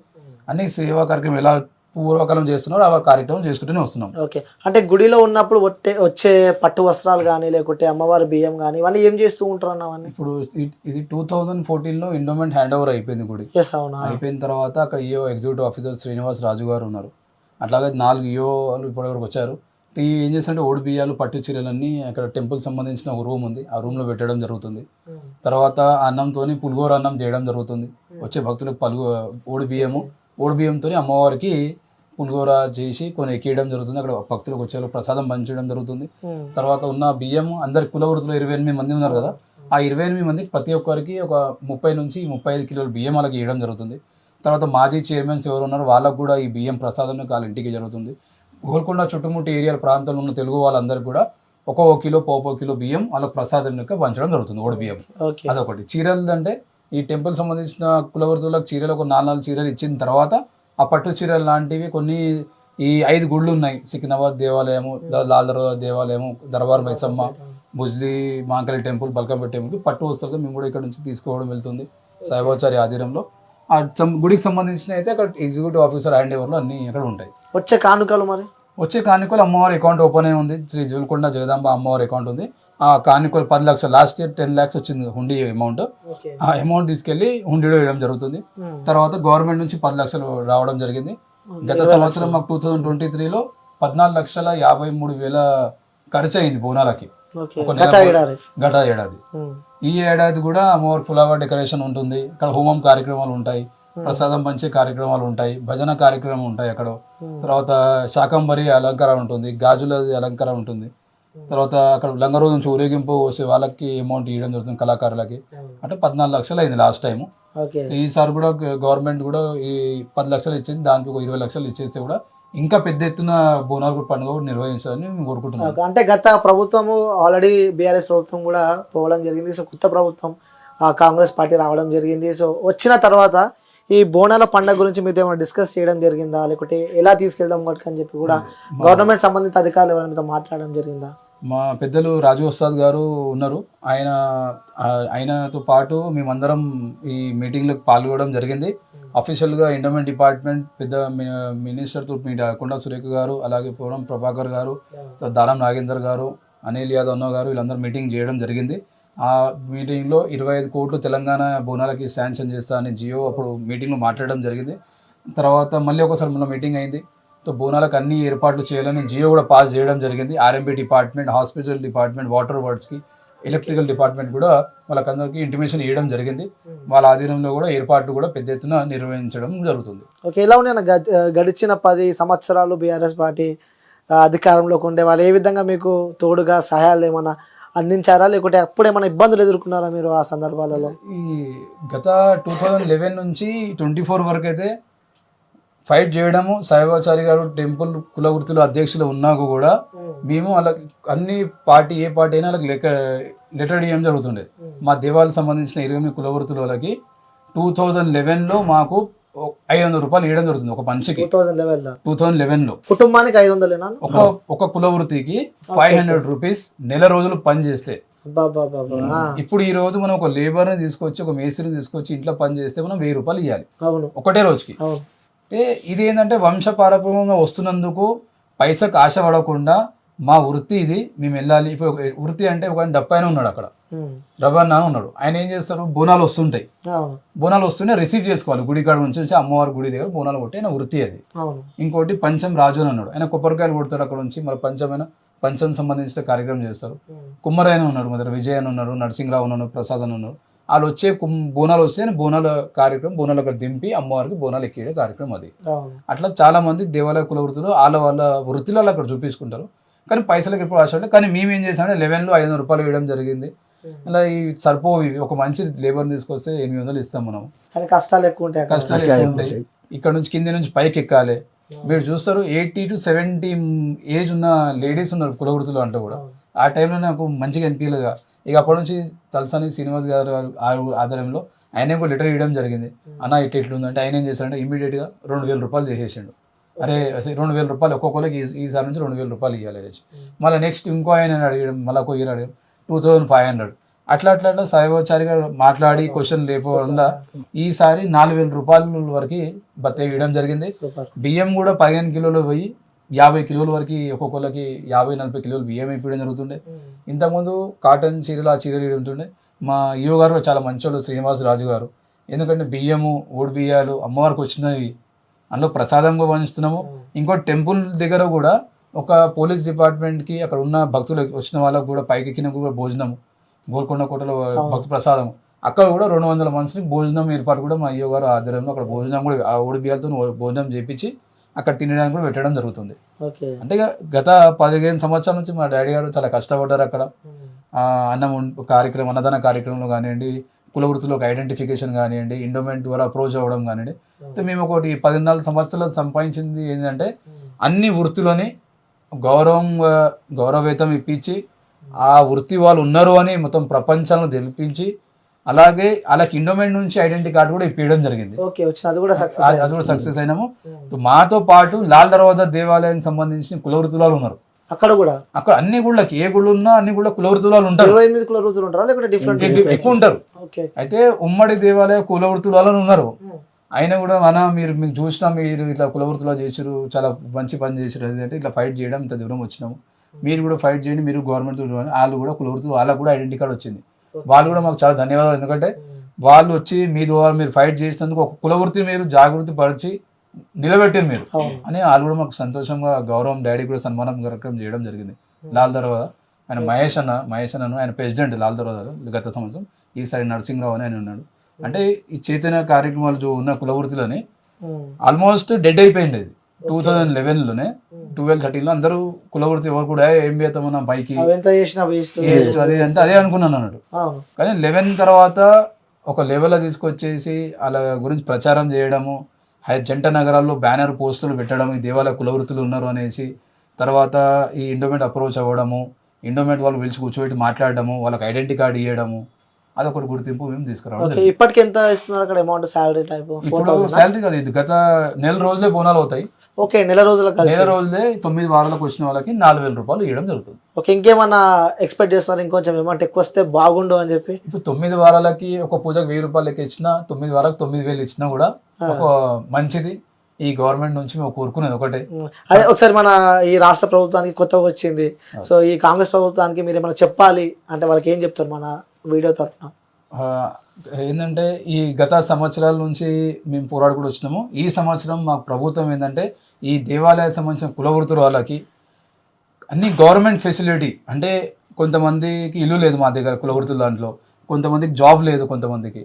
అన్ని సేవా కార్యక్రమం ఎలా పూర్వకాలం చేస్తున్నారో ఆ కార్యక్రమం చేసుకుంటూనే వస్తున్నాం. ఓకే. అంటే గుడిలో ఉన్నప్పుడు వచ్చే పట్టు వస్త్రాలు కానీ లేకుంటే అమ్మవారి బియ్యం కానీ ఇవన్నీ ఏం చేస్తూ ఉంటారు అన్న? ఇప్పుడు ఇది 2014లో ఎండోమెంట్ హ్యాండ్ ఓవర్ అయిపోయింది గుడి. అయిపోయిన తర్వాత అక్కడ ఈఓ ఎగ్జిక్యూటివ్ ఆఫీసర్ శ్రీనివాస్ రాజు గారు ఉన్నారు. అట్లాగే 4 ఈఓలు ఇప్పటివరకు వచ్చారు. ఏం చేస్తుంటే ఓడి బియ్యాలు పట్టు చీరలన్నీ అక్కడ టెంపుల్ సంబంధించిన ఒక రూమ్ ఉంది, ఆ రూమ్లో పెట్టడం జరుగుతుంది. తర్వాత అన్నంతో పులిగోర అన్నం చేయడం జరుగుతుంది. వచ్చే భక్తులకు ఓడి బియ్యంతో అమ్మవారికి పులిగోర చేసి కొన్ని ఎక్కియడం జరుగుతుంది. అక్కడ భక్తులకు వచ్చే ప్రసాదం పంచడం జరుగుతుంది. తర్వాత ఉన్న బియ్యం అందరి కులవృత్తులు 28 మంది ఉన్నారు కదా, ఆ 28 మందికి ప్రతి ఒక్కరికి ఒక 30 నుంచి 35 కిలోల బియ్యం అలాగే ఇవ్వడం జరుగుతుంది. తర్వాత మాజీ చైర్మన్స్ ఎవరు ఉన్నారో వాళ్ళకు కూడా ఈ బియ్యం ప్రసాదం వాళ్ళ ఇంటికి జరుగుతుంది. గోల్కొండ చుట్టుముట్టు ఏరియాల ప్రాంతంలో ఉన్న తెలుగు వాళ్ళందరికీ కూడా 1 కిలో 1.5 కిలో బియ్యం వాళ్ళకి ప్రసాదం యొక్క పంచడం జరుగుతుంది, ఓడి బియ్యం. అదొకటి. చీరలు అంటే ఈ టెంపుల్ సంబంధించిన కులవృత్తులకు చీరలు ఒక 4 చీరలు ఇచ్చిన తర్వాత ఆ పట్టు చీరలు లాంటివి కొన్ని ఈ 5 గుళ్ళు ఉన్నాయి. సికింద్రాబాద్ దేవాలయము, లాల్దర్వాజ దేవాలయము, దర్బార్ మైసమ్మ, బుజ్లీ మహాంకాళి టెంపుల్, బల్కంపేట టెంపుల్ పట్టు వస్తువులుగా మేము కూడా ఇక్కడ నుంచి తీసుకోవడం వెళ్తుంది సాయిబాచారి ఆధ్వర్యంలో. ఆ గుడికి సంబంధించిన అయితే అక్కడ ఎగ్జిక్యూటివ్ ఆఫీసర్ హ్యాండ్ ఓవర్లో అన్ని అక్కడ ఉంటాయి. వచ్చే కానుకలు అమ్మవారి అకౌంట్ ఓపెన్ అయి ఉంది. శ్రీ జోల్కొండ జగదాంబ అమ్మవారి అకౌంట్ ఉంది. ఆ కానుకలు 10 లక్షలు, లాస్ట్ ఇయర్ 10 lakhs వచ్చింది హుండీ అమౌంట్. ఆ అమౌంట్ తీసుకెళ్లి హుండీలో వేయడం జరుగుతుంది. తర్వాత గవర్నమెంట్ నుంచి 10 లక్షలు రావడం జరిగింది. గత సంవత్సరం మాకు 2023లో 14,53,000 ఖర్చు అయింది బోనాలకి గత ఏడాది. ఈ ఏడాది కూడా అమ్మవారి ఫ్లవర్ డెకరేషన్ ఉంటుంది. ఇక్కడ హోమం కార్యక్రమాలు ఉంటాయి, ప్రసాదం పంచే కార్యక్రమాలు ఉంటాయి, భజన కార్యక్రమం ఉంటాయి అక్కడ. తర్వాత శాకంబరి అలంకారం ఉంటుంది, గాజుల అలంకారం ఉంటుంది. తర్వాత అక్కడ లంగరోజు నుంచి ఊరేగింపు వచ్చే వాళ్ళకి అమౌంట్ ఇవ్వడం జరుగుతుంది కళాకారులకి. అంటే 14 లక్షలు అయింది లాస్ట్ టైం. ఈసారి కూడా గవర్నమెంట్ కూడా ఈ 10 లక్షలు ఇచ్చింది, దానికి ఒక 20 లక్షలు ఇచ్చేస్తే కూడా ఇంకా పెద్ద ఎత్తున బోనాలు పండుగ నిర్వహించాలని మేము కోరుకుంటున్నాం. అంటే గత ప్రభుత్వము ఆల్రెడీ బీఆర్ఎస్ ప్రభుత్వం కూడా పోవడం జరిగింది. సో కొత్త ప్రభుత్వం కాంగ్రెస్ పార్టీ రావడం జరిగింది. సో వచ్చిన తర్వాత ఈ బోనాల పండుగ గురించి మీతో ఏమైనా డిస్కస్ చేయడం జరిగిందా, లేకపోతే ఎలా తీసుకెళ్దాం వాటికి అని చెప్పి కూడా గవర్నమెంట్ సంబంధిత అధికారులు ఎవరైనా మాట్లాడడం జరిగిందా? మా పెద్దలు రాజు ఉస్తాద్ గారు ఉన్నారు. ఆయనతో పాటు మేమందరం ఈ మీటింగ్లకు పాల్గొనడం జరిగింది. అఫీషియల్గా ఎండోమెంట్ డిపార్ట్మెంట్ పెద్ద మినిస్టర్తో కొండా సురేఖ గారు, అలాగే పూర్వం ప్రభాకర్ గారు, దారం నాగేందర్ గారు, అనిల్ యాదవ్ అన్న గారు వీళ్ళందరూ మీటింగ్ చేయడం జరిగింది. ఆ మీటింగ్లో 25 కోట్లు తెలంగాణ బోనాలకి శాంక్షన్ చేస్తా అని జియో అప్పుడు మీటింగ్లో మాట్లాడడం జరిగింది. తర్వాత మళ్ళీ ఒకసారి మన మీటింగ్ అయింది. సో బోనాలకు అన్ని ఏర్పాట్లు చేయాలని జియో కూడా పాస్ చేయడం జరిగింది. RMP department, hospital department, water వర్డ్స్కి ఎలక్ట్రికల్ డిపార్ట్మెంట్ కూడా వాళ్ళకందరికీ ఇంటిమేషన్ ఇవ్వడం జరిగింది. వాళ్ళ ఆధీనంలో కూడా ఏర్పాట్లు కూడా పెద్ద ఎత్తున నిర్వహించడం జరుగుతుంది. ఓకే, ఎలా ఉన్నాయి గడిచిన 10 సంవత్సరాలు బీఆర్ఎస్ పార్టీ అధికారంలోకి ఉండే వాళ్ళు ఏ విధంగా మీకు తోడుగా సహాయాలు ఏమైనా అందించారా, లేకుంటే అప్పుడు ఏమైనా ఇబ్బందులు ఎదుర్కొన్నారా మీరు ఆ సందర్భాలలో? ఈ గత 2011 నుంచి 24 వరకు అయితే ఫైట్ చేయడము, సాయిబాచారి గారు టెంపుల్ కులవృత్తులు అధ్యక్షులు ఉన్నాక కూడా మేము వాళ్ళకి అన్ని పార్టీ ఏ పార్టీ అయినా వాళ్ళకి లెటర్ ఇవ్వడం జరుగుతుండే. మా దేవాలకు సంబంధించిన 20 కులవృత్తుల వాళ్ళకి 2011లో మాకు 500 రూపాయలు ఇవ్వడం జరుగుతుంది ఒక పంచికి. 2011లో కుటుంబానికి 500 ఒక కులవృత్తికి 500 రూపీస్ నెల రోజులు పని చేస్తే. ఇప్పుడు ఈ రోజు మనం ఒక లేబర్ ని తీసుకొచ్చి ఒక మేస్త్రిని తీసుకొచ్చి ఇంట్లో పని చేస్తే మనం 1000 రూపాయలు ఇవ్వాలి ఒకటే రోజుకి. ఇది ఏంటంటే వంశపారపర్యంగా వస్తున్నందుకు పైసకు ఆశ పడకుండా మా వృత్తి ఇది, మేము వెళ్ళాలి. ఇప్పుడు వృత్తి అంటే ఒక డప్పాయన ఉన్నాడు అక్కడ, రవణ ఉన్నాడు, ఆయన ఏం చేస్తారు, బోనాలు వస్తుంటాయి, బోనాలు వస్తుంటే రిసీవ్ చేసుకోవాలి గుడి కాడ నుంచి అమ్మవారి గుడి దగ్గర బోనాలు కొట్టి ఆయన వృత్తి అది. ఇంకోటి పంచం రాజు అని అన్నాడు, ఆయన కొబ్బరికాయలు కొడతాడు అక్కడ నుంచి, మరి పంచం సంబంధించిన కార్యక్రమం చేస్తారు. కుమ్మరాయన ఉన్నాడు, మొదట విజయ్ అని ఉన్నారు, నరసింహరావు ఉన్నాడు, ప్రసాద్ అని ఉన్నారు. వాళ్ళు వచ్చే బోనాలు వస్తే బోనాల కార్యక్రమం, బోనాలు అక్కడ దింపి అమ్మవారికి బోనాలు ఎక్కే కార్యక్రమం అది. అట్లా చాలా మంది దేవాలయ కుల వృత్తులు వాళ్ళ వృత్తిలో అక్కడ చూపించుకుంటారు. కానీ పైసలకు ఎప్పుడు ఆశ ఉంటాయి. కానీ మేము ఏం చేసామంటే 11లో 500 రూపాయలు ఇవ్వడం జరిగింది. ఇలా ఈ సరిపోవి ఒక మంచి లేబర్ తీసుకొస్తే 800 ఇస్తాం మనం. కానీ కష్టాలు ఎక్కువ ఉంటాయి. ఇక్కడ నుంచి కింది నుంచి పైకి ఎక్కాలి. మీరు చూస్తారు 80 to 70 ఏజ్ ఉన్న లేడీస్ ఉన్నారు కుల వృత్తులు అంటే కూడా. ఆ టైంలో నాకు మంచిగా అనిపించలేదు. ఇక అప్పటి నుంచి తలసాని శ్రీనివాస్ గారు ఆధ్వర్యంలో ఆయన కూడా లెటర్ ఇవ్వడం జరిగింది. అన్న ఇట్లుంది అంటే ఆయన ఏం చేశారంటే ఇమీడియట్గా 2000 రూపాయలు చేసేసిండు. అరే 2000 రూపాయలు ఒక్కొక్కరికి ఈసారి నుంచి 2000 రూపాయలు ఇవ్వాలి. మళ్ళీ నెక్స్ట్ ఇంకో ఆయన అడిగడం, మళ్ళీ ఒక ఇయర్ అడిగాడు 2500. అట్లా సాయిబాచారి గారు మాట్లాడి క్వశ్చన్ లేకపోవడం ఈసారి 4000 రూపాయల వరకు బత్త ఇవ్వడం జరిగింది. బియ్యం కూడా 15 కిలోలు పోయి 50 కిలోల వరకు ఒక్కొక్కరికి 50-40 కిలోలు బియ్యం ఇవ్వడం జరుగుతుండే. ఇంతకుముందు కాటన్ చీరలు ఆ చీరలు ఇవ్వతుండే. మా ఈవో గారు చాలా మంచోళ్ళు, శ్రీనివాస్ రాజు గారు. ఎందుకంటే బియ్యము, ఓడి బియ్యాలు అమ్మవారికి వచ్చినవి అందులో ప్రసాదంగా పంచుతున్నాము. ఇంకో టెంపుల్ దగ్గర కూడా ఒక పోలీస్ డిపార్ట్మెంట్కి అక్కడ ఉన్న భక్తులు వచ్చిన వాళ్ళకు కూడా పైకెక్కిన కూడా భోజనము, గోల్కొండ కోటలో భక్తు ప్రసాదం, అక్కడ కూడా 200 మందికి భోజనం ఏర్పాటు కూడా మా ఈవో గారు ఆధ్వర్యంలో అక్కడ భోజనం కూడా ఆ ఓడి బియ్యాలతో భోజనం చేపించి అక్కడ తినడానికి కూడా పెట్టడం జరుగుతుంది. అంటే గత 15 సంవత్సరాల నుంచి మా డాడీ గారు చాలా కష్టపడ్డారు అక్కడ. అన్నదాన కార్యక్రమంలో కానివ్వండి, కుల వృత్తిలోకి ఐడెంటిఫికేషన్ కానివ్వండి, ఎండోమెంట్ ద్వారా అప్రోచ్ అవ్వడం కానివ్వండి. అయితే మేము ఒకటి 14 సంవత్సరాలు సంపాదించింది ఏంటంటే అన్ని వృత్తులని గౌరవవేతం ఇప్పించి ఆ వృత్తి వాళ్ళు ఉన్నారు అని మొత్తం ప్రపంచంలో తెలిపించి, అలాగే వాళ్ళకి ఇండోమెంట్ నుంచి ఐడెంటిటీ కార్డు కూడా ఇప్పించడం జరిగింది. అది కూడా సక్సెస్ అయినాము. మాతో పాటు లాల్ దర్వాజా దేవాలయానికి సంబంధించిన కుల వృత్తులు వాళ్ళు ఉన్నారు అక్కడ అన్ని గుళ్ళకి, ఏ గుళ్ళు ఉన్నా అన్ని గుళ్ళ కుల వృత్తులు వాళ్ళు ఉంటారు, ఎక్కువ ఉంటారు. అయితే ఉమ్మడి దేవాలయ కుల వృత్తులు వాళ్ళు ఉన్నారు. అయినా కూడా మీకు చూసినా మీరు ఇట్లా కుల వృత్తులు చేసారు, చాలా మంచి పని చేసారు అంటే ఇట్లా ఫైట్ చేయడం ఇంత దూరం వచ్చినాము, మీరు కూడా ఫైట్ చేయండి, మీరు గవర్నమెంట్ వాళ్ళు కూడా కుల వృత్తులు వాళ్ళకు కూడా ఐడెంటిటీ కార్డు వచ్చింది. వాళ్ళు కూడా మాకు చాలా ధన్యవాదాలు. ఎందుకంటే వాళ్ళు వచ్చి మీ ద్వారా మీరు ఫైట్ చేసినందుకు ఒక కుల వృత్తిని మీరు జాగృతి పరిచి నిలబెట్టారు మీరు అని వాళ్ళు కూడా మాకు సంతోషంగా గౌరవం, డాడీ కూడా సన్మానం కార్యక్రమం చేయడం జరిగింది. లాల్ దర్వాజా ఆయన మహేష్ అన్న ఆయన ప్రెసిడెంట్ లాల్ దర్వాజాలో గత సంవత్సరం. ఈసారి నరసింహరావు అని ఆయన ఉన్నాడు. అంటే ఈ చైతన్య కార్యక్రమాలు ఉన్న కుల వృత్తిలోనే ఆల్మోస్ట్ డెడ్ అయిపోయింది. 2011లోనే 12-13లో అందరూ కులవృత్తి ఎవరు కూడా ఏం చేస్తామన్నా పైకి అదే అనుకున్నాను అన్నాడు. కానీ 11 తర్వాత ఒక లెవెల్లో తీసుకొచ్చేసి వాళ్ళ గురించి ప్రచారం చేయడము, జంట నగరాల్లో బ్యానర్ పోస్టులు పెట్టడము, ఈ దేవాలయ కులవృత్తులు ఉన్నారు అనేసి, తర్వాత ఈ ఇండోమెంట్ అప్రోచ్ అవ్వడము, ఇండోమెంట్ వాళ్ళు పిలిచి కూర్చోబెట్టి మాట్లాడడము, వాళ్ళకి ఐడెంటిటీ కార్డు ఇవ్వడము, అదొకటి గుర్తింపు మేము తీసుకురావడం. ఇప్పటికి ఎంత ఇస్తున్నారు అక్కడ అమౌంట్? సాలరీ టైప్ సాలరీ కాదు, ఇది గత నెల రోజులే బోనాలు అవుతాయి. ఓకే, నెల రోజులే 9 వారాలకు వచ్చిన వాళ్ళకి 4000 రూపాయలు ఇవ్వడం జరుగుతుంది. ఓకే, ఇంకేమన్నా ఎక్స్పెక్ట్ చేస్తున్నారు ఇంకొంచెం అమౌంట్ ఎక్కువ వస్తే బాగుండు అని చెప్పి? ఇప్పుడు 9 వారాలకి ఒక పూజకు 1000 రూపాయలు లెక్క ఇచ్చినా, 9 వారాలకు 9000 ఇచ్చినా కూడా ఒక మంచిది. ఈ గవర్నమెంట్ నుంచి మేము కోరుకునేది ఒకటే. అదే ఒకసారి మన ఈ రాష్ట్ర ప్రభుత్వానికి కొత్తగా వచ్చింది, సో ఈ కాంగ్రెస్ ప్రభుత్వానికి మీరు ఏమైనా చెప్పాలి అంటే వాళ్ళకి ఏం చెప్తారు మన వీడియో తరఫున? ఏంటంటే ఈ గత సంవత్సరాల నుంచి మేము పోరాడుకుంటూ వచ్చినాము. ఈ సంవత్సరం మాకు ప్రభుత్వం ఏంటంటే ఈ దేవాలయ సంబంధించిన కుల వృత్తుల వాళ్ళకి అన్ని గవర్నమెంట్ ఫెసిలిటీ, అంటే కొంతమందికి ఇల్లు లేదు మా దగ్గర కులవృత్తుల దాంట్లో, కొంతమందికి జాబ్ లేదు, కొంతమందికి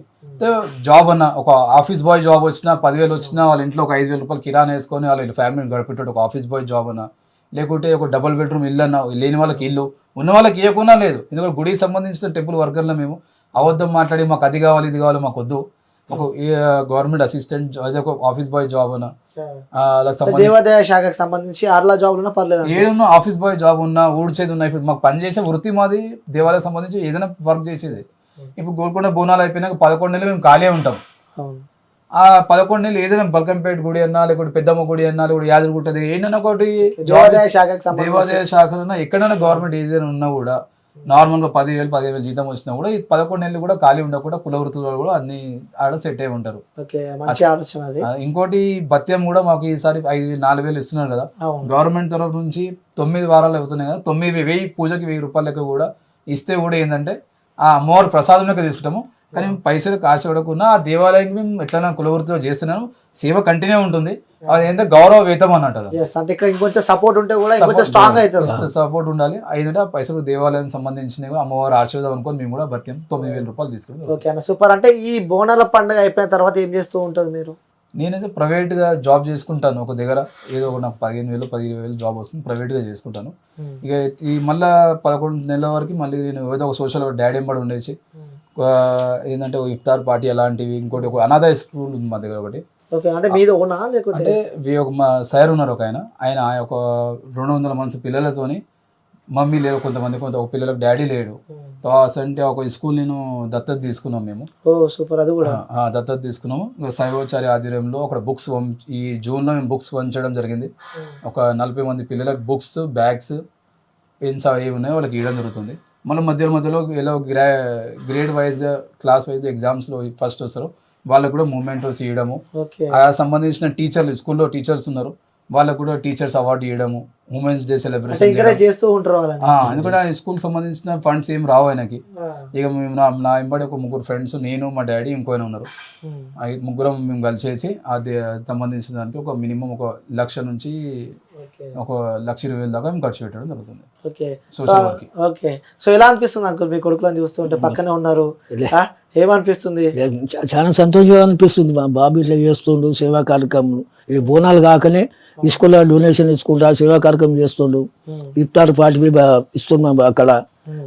జాబ్ అన్న ఒక ఆఫీస్ బాయ్ జాబ్ వచ్చినా 10,000 వచ్చినా వాళ్ళ ఇంట్లో ఒక 5,000 రూపాయలు కిరాణా వేసుకొని వాళ్ళ ఫ్యామిలీని గడిపెట్టాడు ఒక ఆఫీస్ బాయ్ జాబ్ అన్న, లేకుంటే ఒక డబుల్ బెడ్రూమ్ ఇల్లు అన్న, లేని వాళ్ళకి ఇల్లు, ఉన్న వాళ్ళకి ఇవ్వకున్నా లేదు. ఎందుకంటే గుడికి సంబంధించిన టెంపుల్ వర్కర్లో మేము అబద్ధం మాట్లాడి మాకు అది కావాలి ఇది కావాలి మాకు వద్దు, ఒక గవర్నమెంట్ అసిస్టెంట్ అదే ఒక ఆఫీస్ బాయ్ జాబ్ అన్న, దేవాదాయ శాఖకు సంబంధించి ఆర్లా జాబ్ ఉన్నా పర్లేదు, ఏడున్నా ఆఫీస్ బాయ్ జాబ్ ఉన్నా ఊడ్చేది ఉన్నా, ఇప్పుడు మాకు పని చేసే వృత్తి మాది దేవాలయం సంబంధించి ఏదైనా వర్క్ చేసేది. ఇప్పుడు గోల్కొండ బోనాలు అయిపోయినాక 11 నెలలు మేము ఖాళీ ఉంటాం. ఆ 11 నెలలు ఏదైనా బల్కంపేట గుడి అన్నా, లేకపోతే పెద్దమ్మ గుడి అన్నా, లేకపోతే యాదగిరిగుట్టది ఏంటన్నా ఒకటి దేవాదాయ శాఖ ఎక్కడైనా గవర్నమెంట్ ఏదైనా ఉన్నా కూడా నార్మల్గా 10,000 15,000 జీతం వచ్చినా కూడా ఈ 11 నెలలు కూడా ఖాళీ ఉండకుండా కుల వృత్తులు కూడా అన్ని ఆడ సెట్ అయి ఉంటారు. ఇంకోటి భత్యం కూడా మాకు ఈసారి 4,000 ఇస్తున్నారు కదా గవర్నమెంట్ తరఫు నుంచి, 9 వారాలు అవుతున్నాయి కదా, 9,000 పూజకి 1,000 రూపాయల లెక్క కూడా ఇస్తే కూడా ఏంటంటే ఆ అమ్మవారి ప్రసాదం లెక్క తీసుకుంటాము. కానీ పైసలు ఆశపడకుండా ఆ దేవాలయానికి మేము ఎట్లా కులవృత్తిలో చేస్తున్నాము, సేవ కంటిన్యూ ఉంటుంది. అది ఏంటంటే గౌరవ వేతం అన్నట్టు సపోర్ట్ ఉంటే కూడా స్ట్రాంగ్ అవుతుంది, సపోర్ట్ ఉండాలి. ఏంటంటే ఆ పైసలు దేవాలయానికి సంబంధించినవి అమ్మవారి ఆశీర్వాదం అనుకొని మేము కూడా భత్యం 9,000 రూపాయలు తీసుకుంటాం. ఓకే అన్న, సూపర్. అంటే ఈ బోనాల పండుగ అయిపోయిన తర్వాత ఏం చేస్తూ ఉంటారు మీరు? నేనైతే ప్రైవేట్గా జాబ్ చేసుకుంటాను ఒక దగ్గర, ఏదో నాకు 15,000 15,000 జాబ్ వస్తుంది, ప్రైవేట్గా చేసుకుంటాను. ఇక ఈ మళ్ళీ 11 నెలల వరకు మళ్ళీ నేను ఏదో ఒక సోషల్ డాడీ ఎంబడి ఉండేసి ఏంటంటే ఇఫ్తార్ పార్టీ అలాంటివి, ఇంకోటి ఒక అనాథ స్కూల్ ఉంది మా దగ్గర ఒకటి. అంటే మా సార్ ఉన్నారు ఒక ఆయన ఒక 200 మంది పిల్లలతోని, మమ్మీ లేరు కొంతమంది, ఒక పిల్లలకు డాడీ లేడు, అంటే ఒక స్కూల్ నేను దత్తత తీసుకున్నాం మేము. సూపర్. అది కూడా దత్తత తీసుకున్నాము. శైవాచార్య ఆధ్వర్యంలో అక్కడ బుక్స్ ఈ జూన్లో మేము బుక్స్ పంచడం జరిగింది. ఒక 40 మంది పిల్లలకు బుక్స్, బ్యాగ్స్, పెన్స్ అవి ఉన్నాయో వాళ్ళకి ఇవ్వడం జరుగుతుంది. మళ్ళీ మధ్యలో ఎలా గ్రేడ్ వైజ్గా క్లాస్ వైజ్గా ఎగ్జామ్స్లో ఫస్ట్ వస్తారో వాళ్ళకు కూడా మూమెంటోస్ ఇవ్వడము, సంబంధించిన టీచర్లు స్కూల్లో టీచర్స్ ఉన్నారు వాళ్ళకు కూడా టీచర్స్ అవార్డు ఇవ్వడము, ఉమెన్స్ డే సెలబ్రేషన్ చేస్తూ ఉంటారు. ఎందుకంటే ఆ స్కూల్ సంబంధించిన ఫండ్స్ ఏం రావు ఆయనకి. ఇక మేము నా వెంబడి ఒక 3 ఫ్రెండ్స్, నేను మా డాడీ ఇంకోనే ఉన్నారు, ముగ్గురం మేము కలిసేసి అది సంబంధించిన దానికి ఒక మినిమం 1,00,000 నుంచి 1,20,000 దాకా మేము ఖర్చు పెట్టడం జరుగుతుంది. ఓకే. సో ఎలా అనిపిస్తుంది అంకుల్ మీ కొడుకులను చూస్తుంటే? పక్కనే ఉన్నారు, ఏమనిపిస్తుంది? చాలా సంతోషంగా అనిపిస్తుంది. మా బాబు ఇట్లా చేస్తుండు సేవా కార్యక్రమం. ఈ బోనాలు కాకనే స్కూల్లో డొనేషన్ ఇచ్చుకుంటా సేవా కార్యక్రమం చేస్తుండు. ఇఫ్తార్ పార్టీ ఇస్తున్నాం అక్కడ.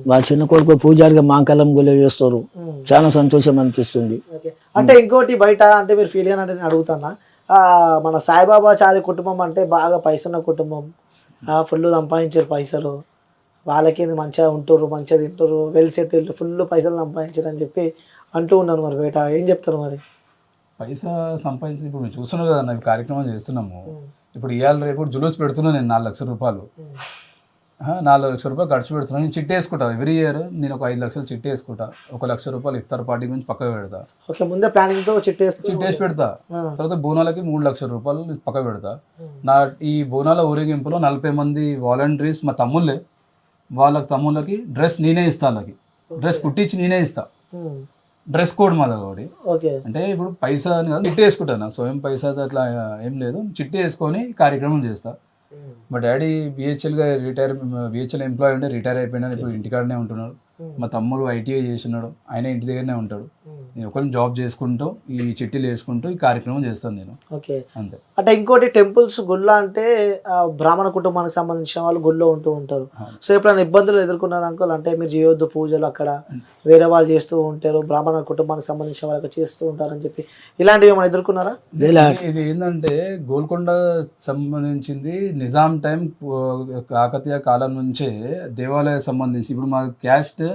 మా చిన్న కొడుకు పూజారిగా మాంకలం గుళ్ళ చేస్తారు. చాలా సంతోషం అనిపిస్తుంది. అంటే ఇంకోటి బయట అంటే మీరు ఫీల్ అంటే నేను అడుగుతానా, మన సాయిబాబా చారి కుటుంబం అంటే బాగా పైసన్న కుటుంబం, ఫుల్ సంపాదించారు పైసలు, వాళ్ళకి మంచిగా ఉంటారు, మంచిగా తింటారు, వెల్ సెటిల్డ్, ఫుల్ పైసలు సంపాదించారు అని చెప్పి అంటూ ఉన్నారు. మరి బయట ఏం చెప్తారు? మరి పైసా సంపాదించింది ఇప్పుడు మేము చూస్తున్నాం కదా, మేము కార్యక్రమం చేస్తున్నాము. ఇప్పుడు ఇవాళ రేపు జులూస్ పెడుతున్నాను నేను 4 లక్షల రూపాయలు, 4 లక్షల రూపాయలు ఖర్చు పెడుతున్నాను. నేను చిట్టి వేసుకుంటా, ఎవ్రీ ఇయర్ నేను ఒక 5 లక్షలు చిట్టి వేసుకుంటా. 1 లక్ష రూపాయలు ఇఫ్తార్ పార్టీ గురించి పక్కకు పెడతా. ముందే ప్లానింగ్ తో చిట్టేసి పెడతా. తర్వాత బోనాలకి 3 లక్షల రూపాయలు పక్కకు పెడతా. నా ఈ బోనాల ఊరేగింపులో 40 మంది వాలంటీర్స్ మా తమ్ముళ్ళే, తమ్ముళ్ళకి డ్రెస్ నేనే ఇస్తా, వాళ్ళకి డ్రెస్ కుట్టించి నేనే ఇస్తా. డ్రెస్ కోడ్ మాది ఒకటి. అంటే ఇప్పుడు పైసా అని కాదు, చిట్టి వేసుకుంటాను, స్వయం పైసా అట్లా ఏం లేదు, చిట్టి వేసుకొని కార్యక్రమం చేస్తా. మా డాడీ బిహెచ్ఎల్ ఎంప్లాయీ ఉండే రిటైర్ అయిపోయినా, ఇప్పుడు ఇంటికాడనే ఉంటున్నాడు. మా తమ్ముడు ఐటీఐ చేస్తున్నాడు, ఆయన ఇంటి దగ్గరనే ఉంటాడు. నేను ఒకరిని జాబ్ చేసుకుంటూ ఈ చిట్టీలు వేసుకుంటూ ఈ కార్యక్రమం చేస్తాను నేను. అంతే. అంటే ఇంకోటి టెంపుల్స్ గుళ్ళ అంటే బ్రాహ్మణ కుటుంబానికి సంబంధించిన వాళ్ళు గుళ్ళో ఉంటూ ఉంటారు. సో ఎప్పుడైనా ఇబ్బందులు ఎదుర్కొన్నారు అంకుల్? అంటే మీరు చేయొద్దు పూజలు, అక్కడ వేరే వాళ్ళు చేస్తూ ఉంటారు, బ్రాహ్మణ కుటుంబానికి సంబంధించిన వాళ్ళకి చేస్తూ ఉంటారని చెప్పి ఇలాంటివి ఏమైనా ఎదుర్కొన్నారా? ఇది ఏంటంటే గోల్కొండ సంబంధించింది నిజాం టైం కాకతీయ కాలం నుంచే దేవాలయ సంబంధించి, ఇప్పుడు మా క్యాస్ట్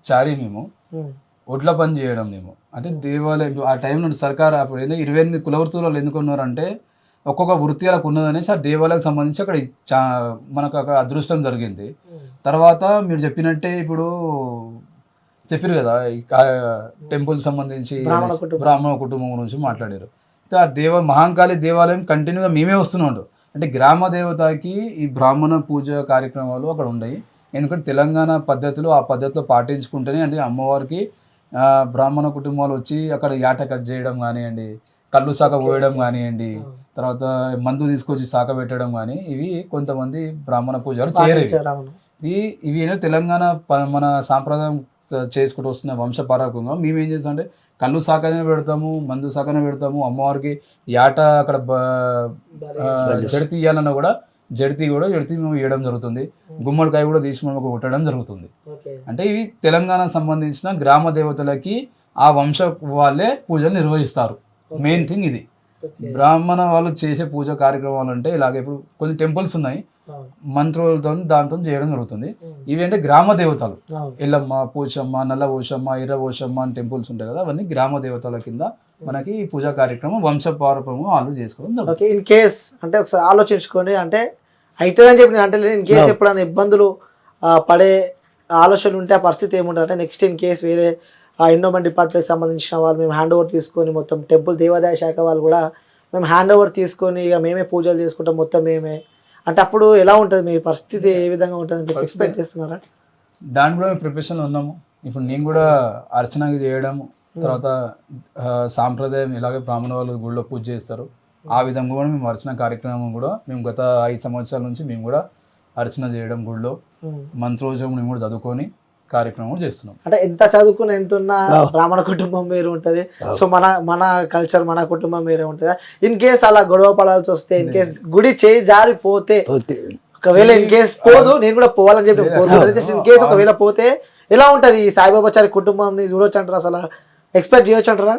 చారీ, మేము ఒడ్ల పని చేయడం మేము. అంటే దేవాలయం ఆ టైంలో సర్కారు అప్పుడు ఏదో 28 కులవృత్తులు ఎందుకు ఉన్నారంటే ఒక్కొక్క వృత్తి అలా ఉన్నదనేసి ఆ దేవాలయం సంబంధించి అక్కడ మనకు అక్కడ అదృష్టం జరిగింది. తర్వాత మీరు చెప్పినట్టే ఇప్పుడు చెప్పారు కదా టెంపుల్ సంబంధించి బ్రాహ్మణ కుటుంబం గురించి మాట్లాడారు. ఆ మహాంకాళి దేవాలయం కంటిన్యూగా మేమే వస్తున్నాం. అంటే గ్రామ దేవతకి ఈ బ్రాహ్మణ పూజ కార్యక్రమాలు అక్కడ ఉన్నాయి. ఎందుకంటే తెలంగాణ పద్ధతులు ఆ పద్ధతిలో పాటించుకుంటేనే అంటే అమ్మవారికి బ్రాహ్మణ కుటుంబాలు వచ్చి అక్కడ యాట కట్ చేయడం కానివ్వండి, కళ్ళు శాఖ పోయడం కానివ్వండి, తర్వాత మందు తీసుకొచ్చి శాఖ పెట్టడం కానీ, ఇవి కొంతమంది బ్రాహ్మణ పూజలు చేయరు. ఇవి ఏంటంటే తెలంగాణ మన సాంప్రదాయం చేసుకుంటూ వస్తున్న వంశపారకంగా మేము ఏం చేస్తాం అంటే కళ్ళు సాకనే పెడతాము, మందు సాకనే పెడతాము. అమ్మవారికి యాట అక్కడ జడితి ఇవ్వాలన్నా కూడా జడితి మేము వేయడం జరుగుతుంది. గుమ్మడికాయ కూడా తీసి మనం కొట్టడం జరుగుతుంది. అంటే ఇవి తెలంగాణ సంబంధించిన గ్రామ దేవతలకి ఆ వంశ వాళ్ళే పూజలు నిర్వహిస్తారు. మెయిన్ థింగ్ ఇది. బ్రాహ్మణ వాళ్ళు చేసే పూజ కార్యక్రమాలు అంటే ఇలాగే ఇప్పుడు కొన్ని టెంపుల్స్ ఉన్నాయి, మంత్రులతో దాంతో చేయడం జరుగుతుంది. ఇవి అంటే గ్రామ దేవతలు, ఎల్లమ్మ, పోచమ్మ, నల్ల పోచమ్మ, ఎర్ర పోచమ్మ అని టెంపుల్స్ ఉంటాయి కదా, అవన్నీ గ్రామ దేవతల కింద మనకి ఈ పూజా కార్యక్రమం వంశపారపము వాళ్ళు చేసుకోవడం జరుగుతుంది. ఇన్ కేస్ అంటే ఒకసారి ఆలోచించుకొని అంటే అవుతుందని చెప్పి నేను అంటే ఇన్ కేసు ఎప్పుడైనా ఇబ్బందులు పడే ఆలోచనలు ఉంటే ఆ పరిస్థితి ఏముంటుంది అంటే నెక్స్ట్ ఇన్ కేసు వేరే ఎండోమెంట్ డిపార్ట్మెంట్కి సంబంధించిన వాళ్ళు మేము హ్యాండ్ ఓవర్ తీసుకొని మొత్తం టెంపుల్ దేవాదాయ శాఖ వాళ్ళు కూడా మేము హ్యాండ్ ఓవర్ తీసుకొని ఇక మేమే పూజలు చేసుకుంటాం మొత్తం మేమే అంటే అప్పుడు ఎలా ఉంటుంది మీ పరిస్థితి, ఏ విధంగా ఉంటుంది అని చెప్పి ఎక్స్పెక్ట్ చేస్తున్నారా? దాని కూడా మేము ప్రిపరేషన్లో ఉన్నాము. ఇప్పుడు నేను కూడా అర్చనకి చేయడం, తర్వాత సాంప్రదాయం ఇలాగే బ్రాహ్మణ వాళ్ళు గుళ్ళో పూజ చేస్తారు, ఆ విధంగా కూడా మేము అర్చన కార్యక్రమం కూడా మేము గత 5 సంవత్సరాల నుంచి మేము కూడా అర్చన చేయడం గుళ్ళో మంత్రోజం మేము కూడా చదువుకొని కార్యక్రమం చేస్తున్నాం. అంటే ఎంత చదువుకుని ఎంత ఉన్నా బ్రాహ్మణ కుటుంబం వేరు ఉంటుంది. సో మన కల్చర్ మన కుటుంబం వేరే ఉంటుంది. ఇన్ కేస్ అలా గొడవ పడాల్సి వస్తే, ఇన్ కేస్ గుడి చేయి జారిపోతే, ఒకవేళ ఇన్ కేస్ పోదు, నేను కూడా పోవాలని చెప్పి కోరుకుంటాను. ఇన్ కేస్ ఒకవేళ పోతే ఎలా ఉంటది ఈ సాయిబాబాచారి కుటుంబాన్ని చూడొచ్చు అంటారా, అసలు ఎక్స్పెక్ట్ చేయొచ్చు అంటారా?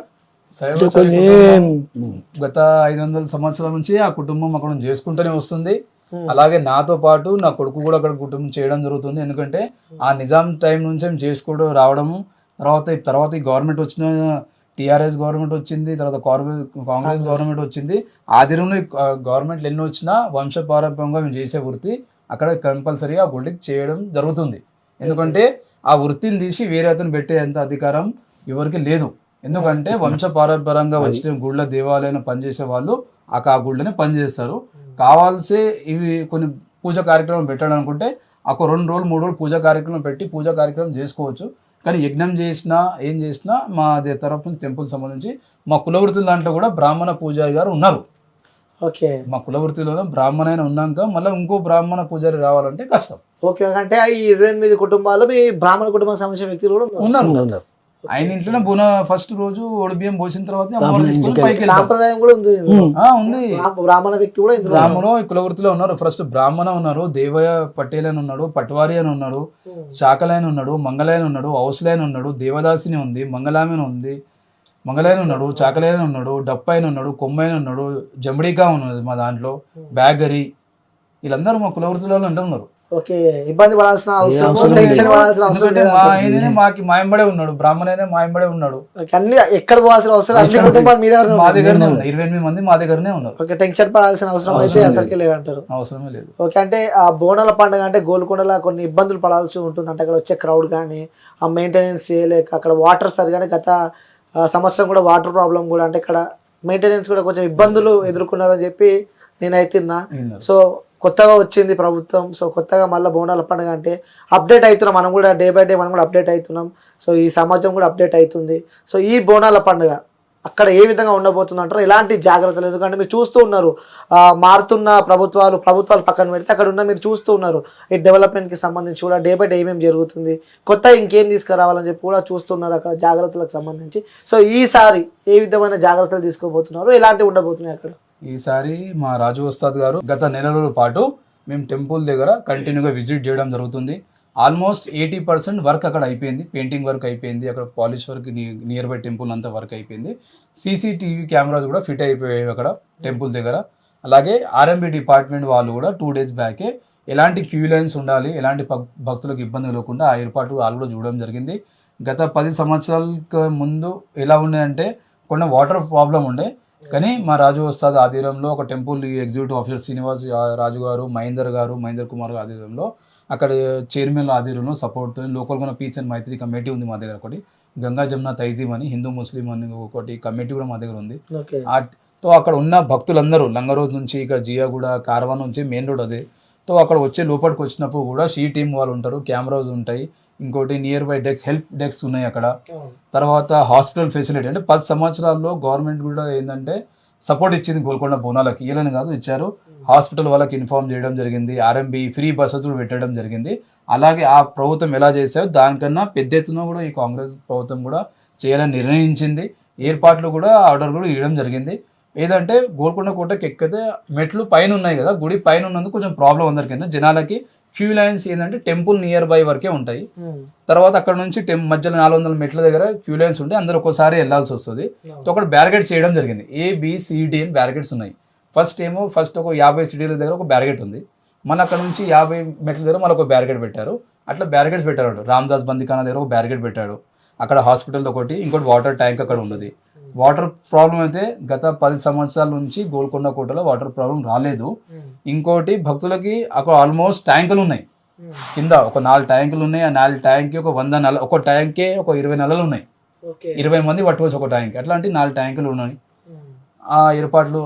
గత 500 సంవత్సరాల నుంచి ఆ కుటుంబం అక్కడ చేసుకుంటూనే వస్తుంది. అలాగే నాతో పాటు నా కొడుకు కూడా అక్కడ కుటుంబం చేయడం జరుగుతుంది. ఎందుకంటే ఆ నిజాం టైం నుంచి చేసుకోవడం రావడము, తర్వాత ఈ గవర్నమెంట్ వచ్చిన టీఆర్ఎస్ గవర్నమెంట్ వచ్చింది, తర్వాత కాంగ్రెస్ గవర్నమెంట్ వచ్చింది. ఆదిరంలో గవర్నమెంట్లు ఎన్ని వచ్చినా వంశపారంపర్యంగా మేము చేసే వృత్తి అక్కడ కంపల్సరీగా ఆ గుడికి చేయడం జరుగుతుంది. ఎందుకంటే ఆ వృత్తిని తీసి వేరే అతను పెట్టేంత అధికారం ఎవరికి లేదు. ఎందుకంటే వంశపారంపర్యంగా వచ్చిన గుళ్ళ దేవాలయాన్ని పనిచేసే వాళ్ళు ఆ గుళ్ళని పనిచేస్తారు. కావాల్సే ఇవి కొన్ని పూజ కార్యక్రమం పెట్టడం అనుకుంటే ఒక 2 రోజులు 3 రోజులు పూజా కార్యక్రమం పెట్టి పూజా కార్యక్రమం చేసుకోవచ్చు. కానీ యజ్ఞం చేసినా ఏం చేసినా మా తరఫు నుంచి టెంపుల్ సంబంధించి మా కులవృత్తుల దాంట్లో కూడా బ్రాహ్మణ పూజారి గారు ఉన్నారు. ఓకే, మా కులవృత్తిలో బ్రాహ్మణ ఉన్నాక మళ్ళీ ఇంకో బ్రాహ్మణ పూజారి రావాలంటే కష్టం. ఓకే, అంటే ఈ 28 కుటుంబాలు మీ బ్రాహ్మణ కుటుంబానికి సంబంధించిన వ్యక్తులు కూడా ఉన్నారు. ఆయన ఇంట్లోనే ఫస్ట్ రోజు ఒడిబియ్యం పోసిన తర్వాత సాంప్రదాయం కూడా ఉంది. బ్రాహ్మణ వ్యక్తి కూడా బ్రాహ్మణ కులవృత్తిలో ఉన్నారు. ఫస్ట్ బ్రాహ్మణ ఉన్నారు, దేవయ్య పటేల్ అని ఉన్నాడు, పట్వారి అని ఉన్నాడు, చాకలైన ఉన్నాడు, మంగళాయన ఉన్నాడు, ఔసలైన ఉన్నాడు, దేవదాసిని ఉంది, మంగళామెన ఉంది, మంగళాయన ఉన్నాడు, చాకలైన ఉన్నాడు, డప్పైన ఉన్నాడు, కొమ్మైన ఉన్నాడు, జంబడికా ఉన్నది మా దాంట్లో, బ్యాగరి. వీళ్ళందరూ మా కులవృత్తిలో అంటున్నారు. ఓకే, ఇబ్బంది పడాల్సిన అవసరం, టెన్షన్ పడాల్సిన అవసరం లేదు. మాయంబడే ఉన్నాడు, బ్రాహ్మణైనా మాయంబడే ఉన్నాడు. అన్ని ఎక్కడ పోవాల్సిన అవసరం, అన్ని కుటుంబాలు మా దగ్గరనే ఉన్నాయి. 28 మంది మా దగ్గరనే ఉన్నారు. ఓకే, టెన్షన్ పడాల్సిన అవసరం అయితే అసలుకే లేదంటారు. అవసరమే లేదు. ఓకే, అంటే ఆ బోనాల పండుగ అంటే గోల్కొండలో కొన్ని ఇబ్బందులు పడాల్సి ఉంటుంది. అంటే అక్కడ వచ్చే క్రౌడ్ కానీ ఆ మెయింటెనెన్స్ చేయలేక, అక్కడ వాటర్ సరిగానే గత సంవత్సరం కూడా వాటర్ ప్రాబ్లం కూడా, అంటే ఇక్కడ మెయింటెనెన్స్ కూడా కొంచెం ఇబ్బందులు ఎదుర్కొన్నారని చెప్పి నేనైతే విన్నా. సో కొత్తగా వచ్చింది ప్రభుత్వం, సో కొత్తగా మళ్ళీ బోనాల పండుగ అంటే అప్డేట్ అవుతున్నాం మనం కూడా, డే బై డే మనం కూడా అప్డేట్ అవుతున్నాం. సో ఈ సమాజం కూడా అప్డేట్ అవుతుంది. సో ఈ బోనాల పండుగ అక్కడ ఏ విధంగా ఉండబోతుంది అంటారు, ఎలాంటి జాగ్రత్తలు? ఎందుకంటే మీరు చూస్తూ ఉన్నారు మారుతున్న ప్రభుత్వాలు పక్కన పెడితే అక్కడ ఉన్న మీరు చూస్తూ ఉన్నారు ఈ డెవలప్మెంట్కి సంబంధించి కూడా డే బై డే ఏమేమి జరుగుతుంది, కొత్త ఇంకేం తీసుకురావాలని చెప్పి కూడా చూస్తున్నారు అక్కడ జాగ్రత్తలకు సంబంధించి. సో ఈసారి ఏ విధమైన జాగ్రత్తలు తీసుకోబోతున్నారు, ఎలాంటివి ఉండబోతున్నాయి అక్కడ? ఈసారి మా రాజు ఉస్తాద్ గారు గత నెల రోజుల పాటు మేము టెంపుల్ దగ్గర కంటిన్యూగా విజిట్ చేయడం జరుగుతుంది. ఆల్మోస్ట్ 80% వర్క్ అక్కడ అయిపోయింది. పెయింటింగ్ వర్క్ అయిపోయింది, అక్కడ polish work near by temple అంతా వర్క్ అయిపోయింది. సీసీటీవీ కెమెరాస్ కూడా ఫిట్ అయిపోయాయి అక్కడ టెంపుల్ దగ్గర. అలాగే ఆర్ఎంబి డిపార్ట్మెంట్ వాళ్ళు కూడా 2 days బ్యాకే ఎలాంటి క్యూ లైన్స్ ఉండాలి, ఎలాంటి భక్తులకు ఇబ్బంది లేకుండా ఆ ఏర్పాటు వాళ్ళు కూడా చూడడం జరిగింది. గత 10 సంవత్సరాలకు ముందు ఎలా ఉన్నాయంటే కొన్ని వాటర్ ప్రాబ్లం ఉండే, కానీ మా రాజు ఉస్తాద్ ఆధ్వర్యంలో ఒక టెంపుల్ ఎగ్జిక్యూటివ్ ఆఫీసర్ శ్రీనివాస్ రాజు గారు, మహేందర్ కుమార్ ఆధ్వర్యంలో, అక్కడ చైర్మన్ ఆధ్వర్యంలో సపోర్ట్తో లోకల్ ఉన్న పీస్ అండ్ మైత్రి కమిటీ ఉంది మా దగ్గర. ఒకటి గంగా జమున తైజీమ్ అని హిందూ ముస్లిం అని ఒకటి కమిటీ కూడా మా దగ్గర ఉంది. తో అక్కడ ఉన్న భక్తులందరూ లంగరోజ్ నుంచి ఇక్కడ జియాగూడ కార్వాన్ నుంచి మెయిన్ రోడ్ అదే. తో అక్కడ వచ్చే లోపలికి వచ్చినప్పుడు కూడా సీ టీమ్ వాళ్ళు ఉంటారు, కెమెరాస్ ఉంటాయి, ఇంకోటి నియర్ బై హెల్ప్ డెస్క్ ఉన్నాయి అక్కడ. తర్వాత హాస్పిటల్ ఫెసిలిటీ అంటే 10 సంవత్సరాల్లో గవర్నమెంట్ కూడా ఏంటంటే సపోర్ట్ ఇచ్చింది గోల్కొండ బోనాలకి, ఇయ్యాలని కాదు ఇచ్చారు. హాస్పిటల్ వాళ్ళకి ఇన్ఫార్మ్ చేయడం జరిగింది, ఆర్ఎంబి ఫ్రీ బస్సెస్ కూడా పెట్టడం జరిగింది. అలాగే ఆ ప్రభుత్వం ఎలా చేసాయో దానికన్నా పెద్ద ఎత్తున కూడా ఈ కాంగ్రెస్ ప్రభుత్వం కూడా చేయాలని నిర్ణయించింది. ఏర్పాట్లు కూడా ఆర్డర్ కూడా ఇవ్వడం జరిగింది. ఏదంటే గోల్కొండ కోటకి ఎక్కితే మెట్లు పైన ఉన్నాయి కదా, గుడి పైన ఉన్నందుకు కొంచెం ప్రాబ్లం అందరికైనా జనాలకి. క్యూ లైన్స్ ఏంటంటే టెంపుల్ నియర్ బై వరకే ఉంటాయి. తర్వాత అక్కడ నుంచి మధ్యలో 400 మెట్ల దగ్గర క్యూ లైన్స్ ఉంటే అందరూ ఒక్కోసారి వెళ్లాల్సి వస్తుంది. సో అక్కడ బ్యారికేడ్స్ చేయడం జరిగింది. ABCD అని బ్యారికేడ్స్ ఉన్నాయి. ఫస్ట్ ఒక 50 సిటీల దగ్గర ఒక బ్యారికేడ్ ఉంది. మన అక్కడ నుంచి 50 మెట్ల దగ్గర మళ్ళీ ఒక బ్యారికేడ్ పెట్టారు. అట్లా బ్యారికేడ్స్ పెట్టాడు. రామ్దాస్ బందిఖానా దగ్గర ఒక బ్యారికేడ్ పెట్టాడు. అక్కడ హాస్పిటల్ ఒకటి, ఇంకోటి వాటర్ ట్యాంక్ అక్కడ ఉన్నది. వాటర్ ప్రాబ్లం అయితే గత 10 సంవత్సరాల నుంచి గోల్కొండ కోటలో వాటర్ ప్రాబ్లం రాలేదు. ఇంకోటి భక్తులకి అక్కడ ఆల్మోస్ట్ ట్యాంకులు ఉన్నాయి. కింద ఒక 4 ట్యాంకులు ఉన్నాయి. ఆ 4 ట్యాంక్కి ఒక 100 నల, ఒక ట్యాంకే ఒక 20 నలలు ఉన్నాయి. 20 మంది పట్టుకోవచ్చు ఒక ట్యాంక్. అట్లాంటి 4 ట్యాంకులు ఉన్నాయి. ఆ ఏర్పాట్లు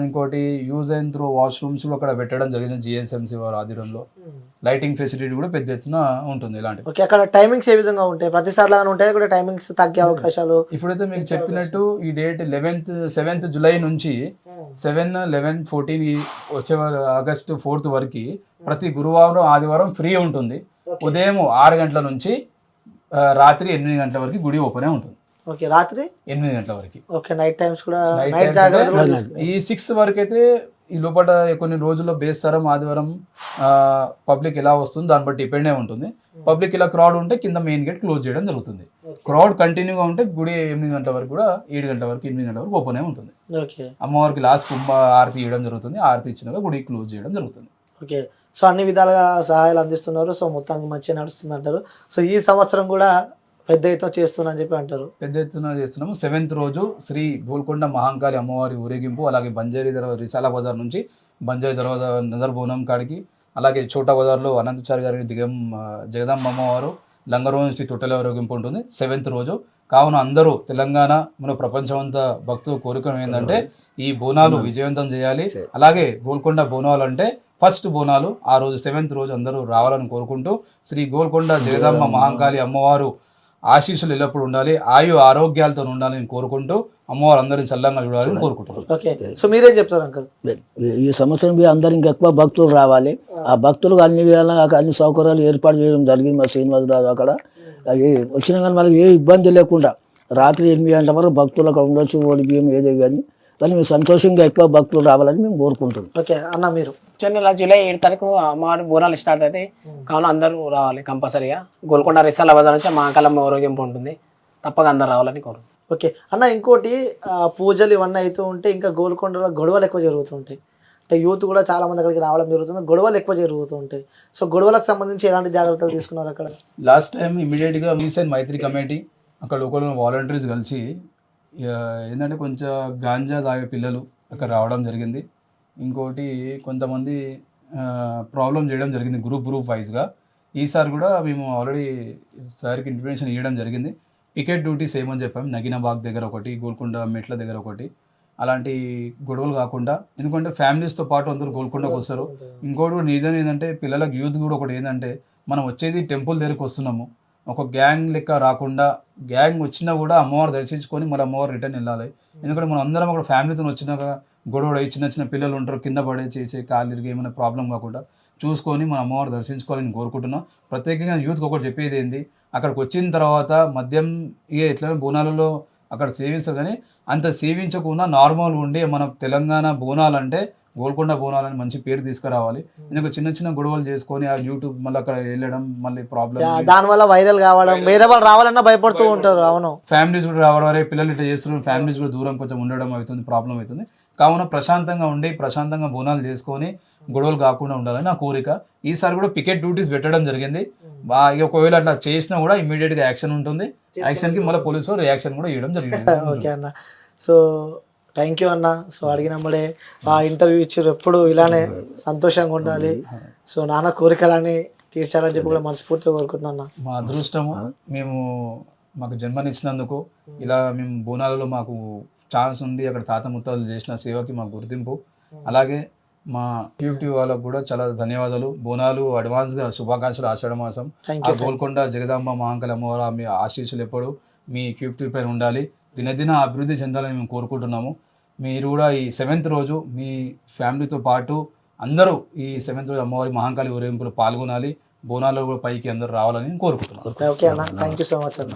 ఇంకోటి యూజ్ అండ్ త్రో వాష్రూమ్స్ కూడా అక్కడ పెట్టడం జరిగింది GSMC వారి ఆధ్వర్యంలో. లైటింగ్ ఫెసిలిటీ కూడా పెద్ద ఎత్తున ఉంటుంది. ఇలాంటి ఓకే, అక్కడ టైమింగ్స్ ఏ విధంగా ఉంటాయి? ప్రతిసారి లాగా ఉంటాయి కూడా టైమింగ్స్ తగ్గే అవకాశాలు? ఇప్పుడైతే మీకు చెప్పినట్టు ఈ డేట్ 7th జూలై నుంచి 7, 11, 14 వచ్చే ఆగస్టు 4th వరకు ప్రతి గురువారం ఆదివారం ఫ్రీ ఉంటుంది. ఉదయం 6 గంటల నుంచి రాత్రి 8 గంటల వరకు గుడి ఓపెన్ ఉంటుంది. ఓకే, రాత్రి 8 గంటల వరకు. ఓకే, నైట్ టైమ్స్ కూడా ఈ 6 వరకు అయితే ఈ లోపల కొన్ని రోజుల్లో బేస్తారం ఆదివారం పబ్లిక్ ఎలా వస్తుంది దాన్ని బట్టి డిపెండ్ అయి ఉంటుంది. పబ్లిక్ ఇలా క్రౌడ్ ఉంటే కింద మెయిన్ గేట్ క్లోజ్ చేయడం జరుగుతుంది. క్రౌడ్ కంటిన్యూగా ఉంటే గుడి 8 గంటల వరకు కూడా 7 గంటల వరకు 8 గంటల వరకు ఓపెన్ అయి ఉంటుంది. అమ్మవారికి లాస్ట్ కుంభ ఆరతి ఇవ్వడం జరుగుతుంది. ఆరతి ఇచ్చినాక గుడి క్లోజ్ చేయడం జరుగుతుంది. ఓకే, సో అన్ని విధాలుగా సహాయాలు అందిస్తున్నారు. సో మొత్తానికి మంచిగా నడుస్తుంది అంటారు. సో ఈ సంవత్సరం కూడా పెద్ద ఎత్తున చేస్తున్నా అని చెప్పి అంటారు. పెద్ద ఎత్తున చేస్తున్నాము. 7th రోజు శ్రీ గోల్కొండ మహాంకాళి అమ్మవారి ఊరేగింపు, అలాగే బంజారీ దర్వాజా రిసాలా బజార్ నుంచి బంజారీ దర్వాజా నజర్ బోనం కాడికి, అలాగే చోటా బజార్లో అనంతచారి గారి జగదాంబ అమ్మవారు లంగరో నుంచి తొట్టెల ఊరేగింపు ఉంటుంది 7th రోజు. కావున అందరూ తెలంగాణ మన ప్రపంచం అంతా భక్తులు కోరిక ఏంటంటే ఈ బోనాలు విజయవంతం చేయాలి. అలాగే గోల్కొండ బోనాలు అంటే ఫస్ట్ బోనాలు ఆ రోజు 7th రోజు అందరూ రావాలని కోరుకుంటూ శ్రీ గోల్కొండ జగదాంబ మహాంకాళి అమ్మవారు ఆశీస్సులు ఎల్లప్పుడు ఉండాలి, ఆరోగ్యాలతో ఉండాలని కోరుకుంటూ అమ్మవారు అందరిని చల్లంగా చూడాలని కోరుకుంటున్నాం. ఓకే, సో మీరేం చెప్తారు అంకల్? ఈ సంవత్సరం అందరు ఇంకెక్కువ భక్తులు రావాలి. ఆ భక్తులకు అన్ని విధాలుగా అన్ని సౌకర్యాలు ఏర్పాటు చేయడం జరిగింది. మా శ్రీనివాసరావు అక్కడ వచ్చినా కానీ మనకి ఏ ఇబ్బంది లేకుండా రాత్రి 8 గంటల వరకు భక్తులు అక్కడ ఉండొచ్చు. ఓడి బియ్యం ఏదో కానీ మేము సంతోషంగా ఎక్కువ భక్తులు రావాలని మేము కోరుకుంటున్నాం. ఓకే అన్న, మీరు జూలై 7 తారీఖు అమ్మవారి బోనాలు స్టార్ట్ అవుతాయి. కావున అందరూ రావాలి కంపల్సరీగా. గోల్కొండ రిసాల బజార్ నుంచి మహాకాళమ్మ ఊరేగింపు ఉంటుంది. తప్పక అందరు రావాలని కోరు. ఓకే అన్న, ఇంకోటి పూజలు ఇవన్నీ అవుతూ ఉంటే ఇంకా గోల్కొండలో గొడవలు ఎక్కువ జరుగుతుంటాయి. అంటే యూత్ కూడా చాలా మంది అక్కడికి రావడం జరుగుతుంది, గొడవలు ఎక్కువ జరుగుతూ ఉంటాయి. సో గొడవలకు సంబంధించి ఎలాంటి జాగ్రత్తలు తీసుకున్నారు అక్కడ? లాస్ట్ టైం ఇమీడియట్గా మీసైన్ మైత్రి కమిటీ అక్కడ లోకల్ వాలంటీర్స్ కలిసి ఏంటంటే కొంచెం గాంజా తాగే పిల్లలు అక్కడ రావడం జరిగింది. ఇంకోటి కొంతమంది ప్రాబ్లం చేయడం జరిగింది గ్రూప్ వైజ్గా. ఈసారి కూడా మేము ఆల్రెడీ సార్కి ఇన్ఫర్మేషన్ ఇవ్వడం జరిగింది. పికెట్ డ్యూటీస్ ఏమని చెప్పాము, నగినాబాగ్ దగ్గర ఒకటి, గోల్కొండ మెట్ల దగ్గర ఒకటి. అలాంటి గొడవలు కాకుండా, ఎందుకంటే ఫ్యామిలీస్తో పాటు అందరూ గోల్కొండకు వస్తారు. ఇంకోటి కూడా రీజన్ ఏంటంటే పిల్లలకు యూత్ కూడా ఒకటి ఏంటంటే మనం వచ్చేది టెంపుల్ దగ్గరికి వస్తున్నాము, ఒక గ్యాంగ్ లెక్క రాకుండా, గ్యాంగ్ వచ్చినా కూడా అమ్మవారు దర్శించుకొని మళ్ళీ అమ్మవారు రిటర్న్ వెళ్ళాలి. ఎందుకంటే మనం అందరం అక్కడ ఫ్యామిలీతో వచ్చినాక గొడవ చిన్న పిల్లలు ఉంటారు, కింద పడే చేసే కాళ్ళకి ఏమైనా ప్రాబ్లం కాకుండా చూసుకొని మన అమ్మవారు దర్శించుకోవాలని కోరుకుంటున్నాం. ప్రత్యేకంగా యూత్కి ఒకటి చెప్పేది ఏంది, అక్కడికి వచ్చిన తర్వాత మద్యం ఎట్లా బోనాలలో అక్కడ సేవిస్తారు, కానీ అంత సేవించకుండా నార్మల్ ఉండి మన తెలంగాణ బోనాలంటే గోల్కొండ బోనాలని మంచి పేరు తీసుకురావాలి. ఎందుకంటే చిన్న గొడవలు చేసుకొని ఆ యూట్యూబ్ మళ్ళీ అక్కడ వెళ్ళడం మళ్ళీ ప్రాబ్లం, దానివల్ల వైరల్ కావడం, వేరే వాళ్ళు రావాలన్నా భయపడుతూ ఉంటారు. అవును, ఫ్యామిలీస్ కూడా రావడం, పిల్లలు ఇట్లా చేస్తున్నారు, ఫ్యామిలీస్ కూడా దూరం కొంచెం ఉండడం అవుతుంది, ప్రాబ్లం అవుతుంది. కావున ప్రశాంతంగా ఉండి ప్రశాంతంగా బోనాలు చేసుకొని గొడవలు కాకుండా ఉండాలని నా కోరిక. ఈసారి కూడా పికెట్ డ్యూటీస్ పెట్టడం జరిగింది. ఒకవేళ అట్లా చేసినా కూడా ఇమీడియట్గా యాక్షన్ ఉంటుంది. యాక్షన్కి మళ్ళీ పోలీసు రియాక్షన్ కూడా ఇవ్వడం జరిగింది. ఓకే అన్న, సో థ్యాంక్ యూ అన్న. సో అడిగినప్పుడే ఆ ఇంటర్వ్యూ ఇచ్చారు, ఎప్పుడు ఇలానే సంతోషంగా ఉండాలి. సో నాన్న కోరికలని తీర్చాలని చెప్పి కూడా మనస్ఫూర్తిగా కోరుకుంటున్నా. మా అదృష్టము, మాకు జన్మనిచ్చినందుకు ఇలా మేము బోనాలలో మాకు ఛాన్స్ ఉంది. అక్కడ తాత ముత్తాలు చేసిన సేవకి మా గుర్తింపు. అలాగే మా QFT వాళ్ళకు కూడా చాలా ధన్యవాదాలు. బోనాలు అడ్వాన్స్గా శుభాకాంక్షలు. ఆషాఢ మాసం గోల్కొండ జగదాంబ మహాంకాళి అమ్మవారు మీ ఆశీస్సులు ఎప్పుడు మీ QFT పైన ఉండాలి, దినదిన అభివృద్ధి చెందాలని మేము కోరుకుంటున్నాము. మీరు కూడా ఈ 7th రోజు మీ ఫ్యామిలీతో పాటు అందరూ ఈ 7th రోజు అమ్మవారి మహంకాళి ఊరేగింపులో పాల్గొనాలి, బోనాల్లో కూడా పైకి అందరూ రావాలని కోరుకుంటున్నాను. ఓకే అన్న, థ్యాంక్ యూ సో మచ్ అన్న.